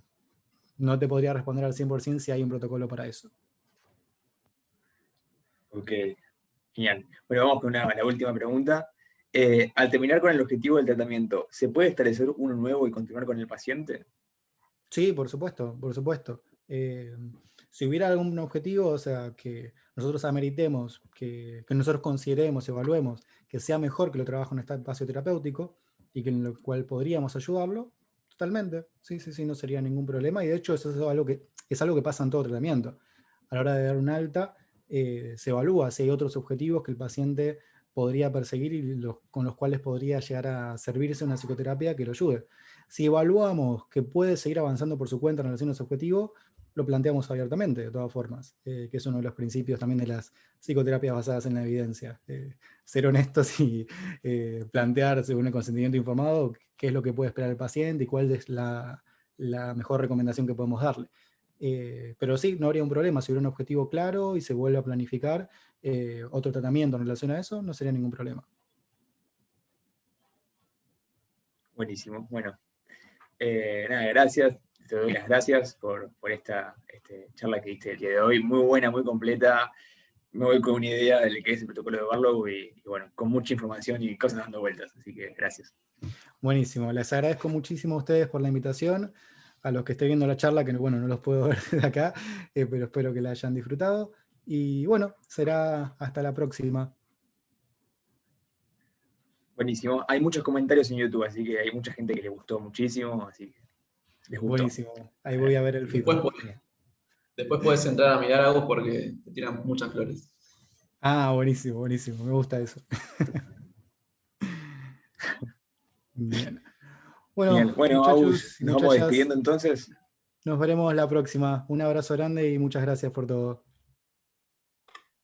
no te podría responder al 100% si hay un protocolo para eso. Ok, genial. Bueno, vamos con la última pregunta. Al terminar con el objetivo del tratamiento, ¿se puede establecer uno nuevo y continuar con el paciente? Sí, por supuesto, por supuesto. Si hubiera algún objetivo, o sea, que nosotros ameritemos, que nosotros consideremos, evaluemos, que sea mejor que lo trabaje en este espacio terapéutico y que en lo cual podríamos ayudarlo, totalmente. Sí, sí, sí, no sería ningún problema. Y de hecho, eso es algo que pasa en todo tratamiento. A la hora de dar un alta, se evalúa si hay otros objetivos que el paciente podría perseguir y con los cuales podría llegar a servirse una psicoterapia que lo ayude. Si evaluamos que puede seguir avanzando por su cuenta en relación a su objetivo, lo planteamos abiertamente, de todas formas, que es uno de los principios también de las psicoterapias basadas en la evidencia. Ser honestos y plantear, según el consentimiento informado, qué es lo que puede esperar el paciente y cuál es la mejor recomendación que podemos darle. Pero sí, no habría un problema. Si hubiera un objetivo claro y se vuelve a planificar otro tratamiento en relación a eso, no sería ningún problema. Buenísimo. Bueno, nada, gracias. Te doy las gracias por esta charla que diste el día de hoy. Muy buena, muy completa. me voy con una idea de qué es el protocolo de Barlow y bueno, con mucha información y cosas dando vueltas, así que gracias. Buenísimo, les agradezco muchísimo a ustedes por la invitación, a los que estén viendo la charla, que bueno, no los puedo ver desde acá, pero espero que la hayan disfrutado. Y bueno, será hasta la próxima. Buenísimo. Hay muchos comentarios en YouTube, así que hay mucha gente que le gustó muchísimo, así que les gustó. Buenísimo, ahí voy a ver el feedback. Después puedes entrar a mirar algo porque te tiran muchas flores. Ah, buenísimo, buenísimo, me gusta eso. Bien. Bueno, Bien. Bueno, muchachos, Agus, nos vamos despidiendo entonces. nos veremos la próxima. Un abrazo grande y muchas gracias por todo.